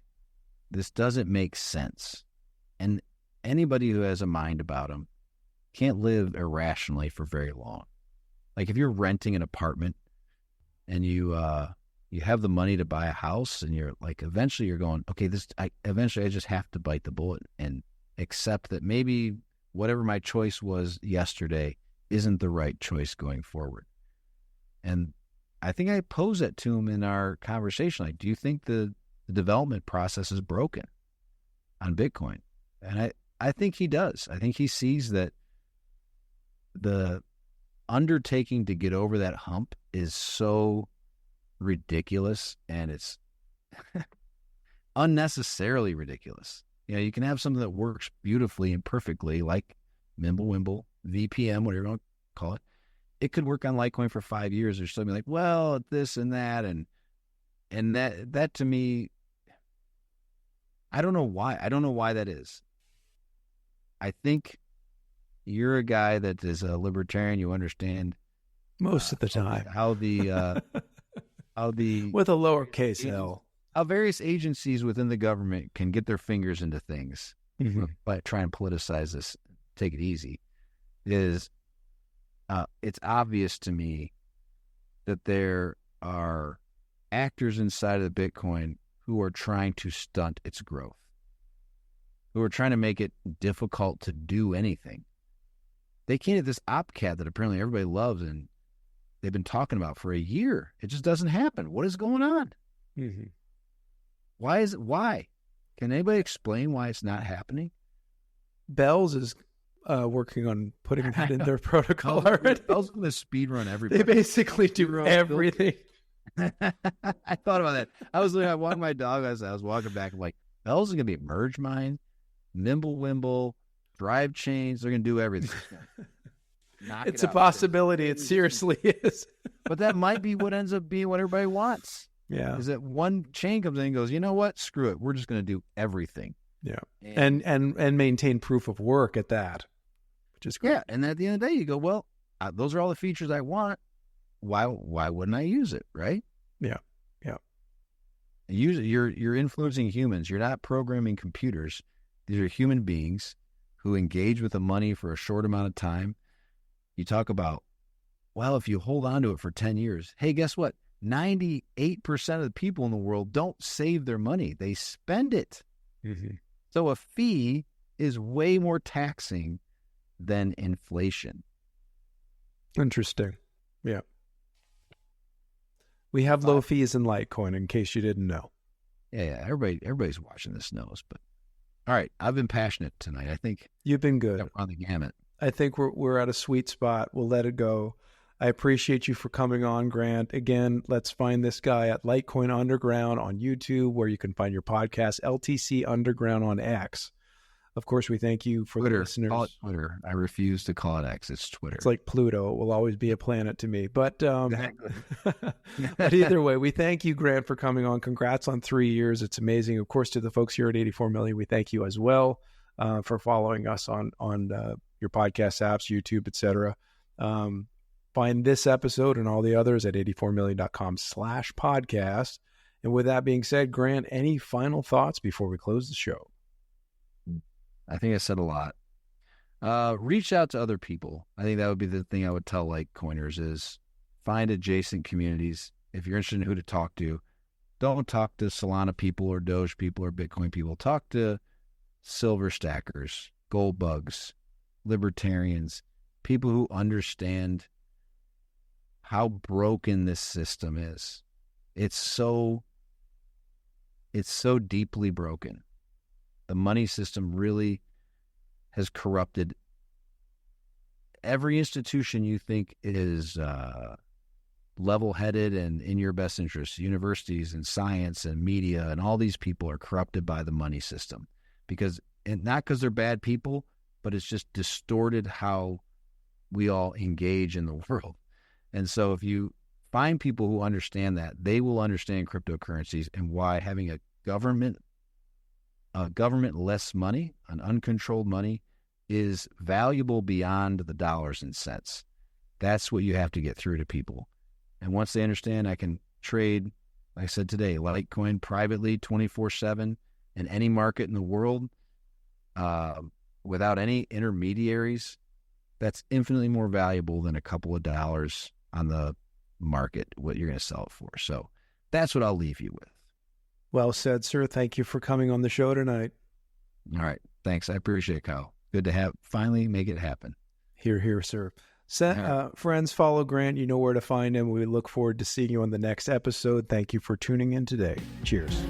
this doesn't make sense. And anybody who has a mind about him can't live irrationally for very long. Like if you're renting an apartment and you you have the money to buy a house, and you're like, eventually you're going, okay, eventually I just have to bite the bullet and accept that maybe whatever my choice was yesterday isn't the right choice going forward. And I think I posed that to him in our conversation. Like, do you think the development process is broken on Bitcoin? And I think he does. I think he sees that the undertaking to get over that hump is so ridiculous, and it's unnecessarily ridiculous. You know, you can have something that works beautifully and perfectly, like MWEB, VPM, whatever you want to call it. It could work on Litecoin for 5 years. There's something like, well, this and that, and that to me, I don't know why. I don't know why that is. I think you're a guy that is a libertarian. You understand most of the time how the with a lowercase L, how various agencies within the government can get their fingers into things by trying to politicize this. Take it easy. It's obvious to me that there are actors inside of the Bitcoin who are trying to stunt its growth, who are trying to make it difficult to do anything. They can't have this OpCat that apparently everybody loves and they've been talking about for a year. It just doesn't happen. What is going on? Why is it? Why? Can anybody explain why it's not happening? Bells is working on putting that in their protocol already. Bells going to speed run everybody. They basically do everything. I thought about that. I walked my dog. I was walking back. I'm like, Bells is going to be merge mine, MWEB, drive chains. They're going to do everything. It's a possibility. It seriously is. But that might be what ends up being what everybody wants. Yeah. Is that one chain comes in and goes, you know what? Screw it. We're just going to do everything. Yeah. And maintain proof of work at that, which is great. Yeah. And at the end of the day, you go, well, those are all the features I want. Why wouldn't I use it? Right? Yeah. Yeah. You're influencing humans. You're not programming computers. These are human beings who engage with the money for a short amount of time. You talk about, well, if you hold on to it for 10 years, hey, guess what? 98% of the people in the world don't save their money. They spend it. So a fee is way more taxing than inflation. Interesting. Yeah. We have low fees in Litecoin, in case you didn't know. Yeah. Everybody's watching this knows. But all right, I've been passionate tonight. I think you've been good on the gamut. I think we're at a sweet spot. We'll let it go. I appreciate you for coming on, Grant. Again, let's find this guy at Litecoin Underground on YouTube, where you can find your podcast, LTC Underground on X. Of course, we thank you for Twitter. The listeners. Call it Twitter. I refuse to call it X. It's Twitter. It's like Pluto. It will always be a planet to me. But, exactly. But either way, we thank you, Grant, for coming on. Congrats on 3 years. It's amazing. Of course, to the folks here at 84 Million, we thank you as well for following us on your podcast apps, YouTube, etc. Find this episode and all the others at 84million.com/podcast. And with that being said, Grant, any final thoughts before we close the show? I think I said a lot. Reach out to other people. I think that would be the thing I would tell Litecoiners is find adjacent communities. If you're interested in who to talk to, don't talk to Solana people or Doge people or Bitcoin people. Talk to silver stackers, gold bugs, libertarians, people who understand how broken this system is. It's so deeply broken. The money system really has corrupted every institution you think is level-headed and in your best interest. Universities and science and media and all these people are corrupted by the money system not because they're bad people, but it's just distorted how we all engage in the world. And so if you find people who understand that, they will understand cryptocurrencies and why having a government-less money, an uncontrolled money, is valuable beyond the dollars and cents. That's what you have to get through to people. And once they understand I can trade, like I said today, Litecoin privately 24/7 in any market in the world without any intermediaries, that's infinitely more valuable than a couple of dollars on the market, what you're going to sell it for. So That's what I'll leave you with. Well said, sir. Thank you for coming on the show tonight. All right. Thanks. I appreciate it, Kyle. Good to finally make it happen. Hear, hear, sir. Friends, follow Grant. You know where to find him. We look forward to seeing you on the next episode. Thank you for tuning in today. Cheers.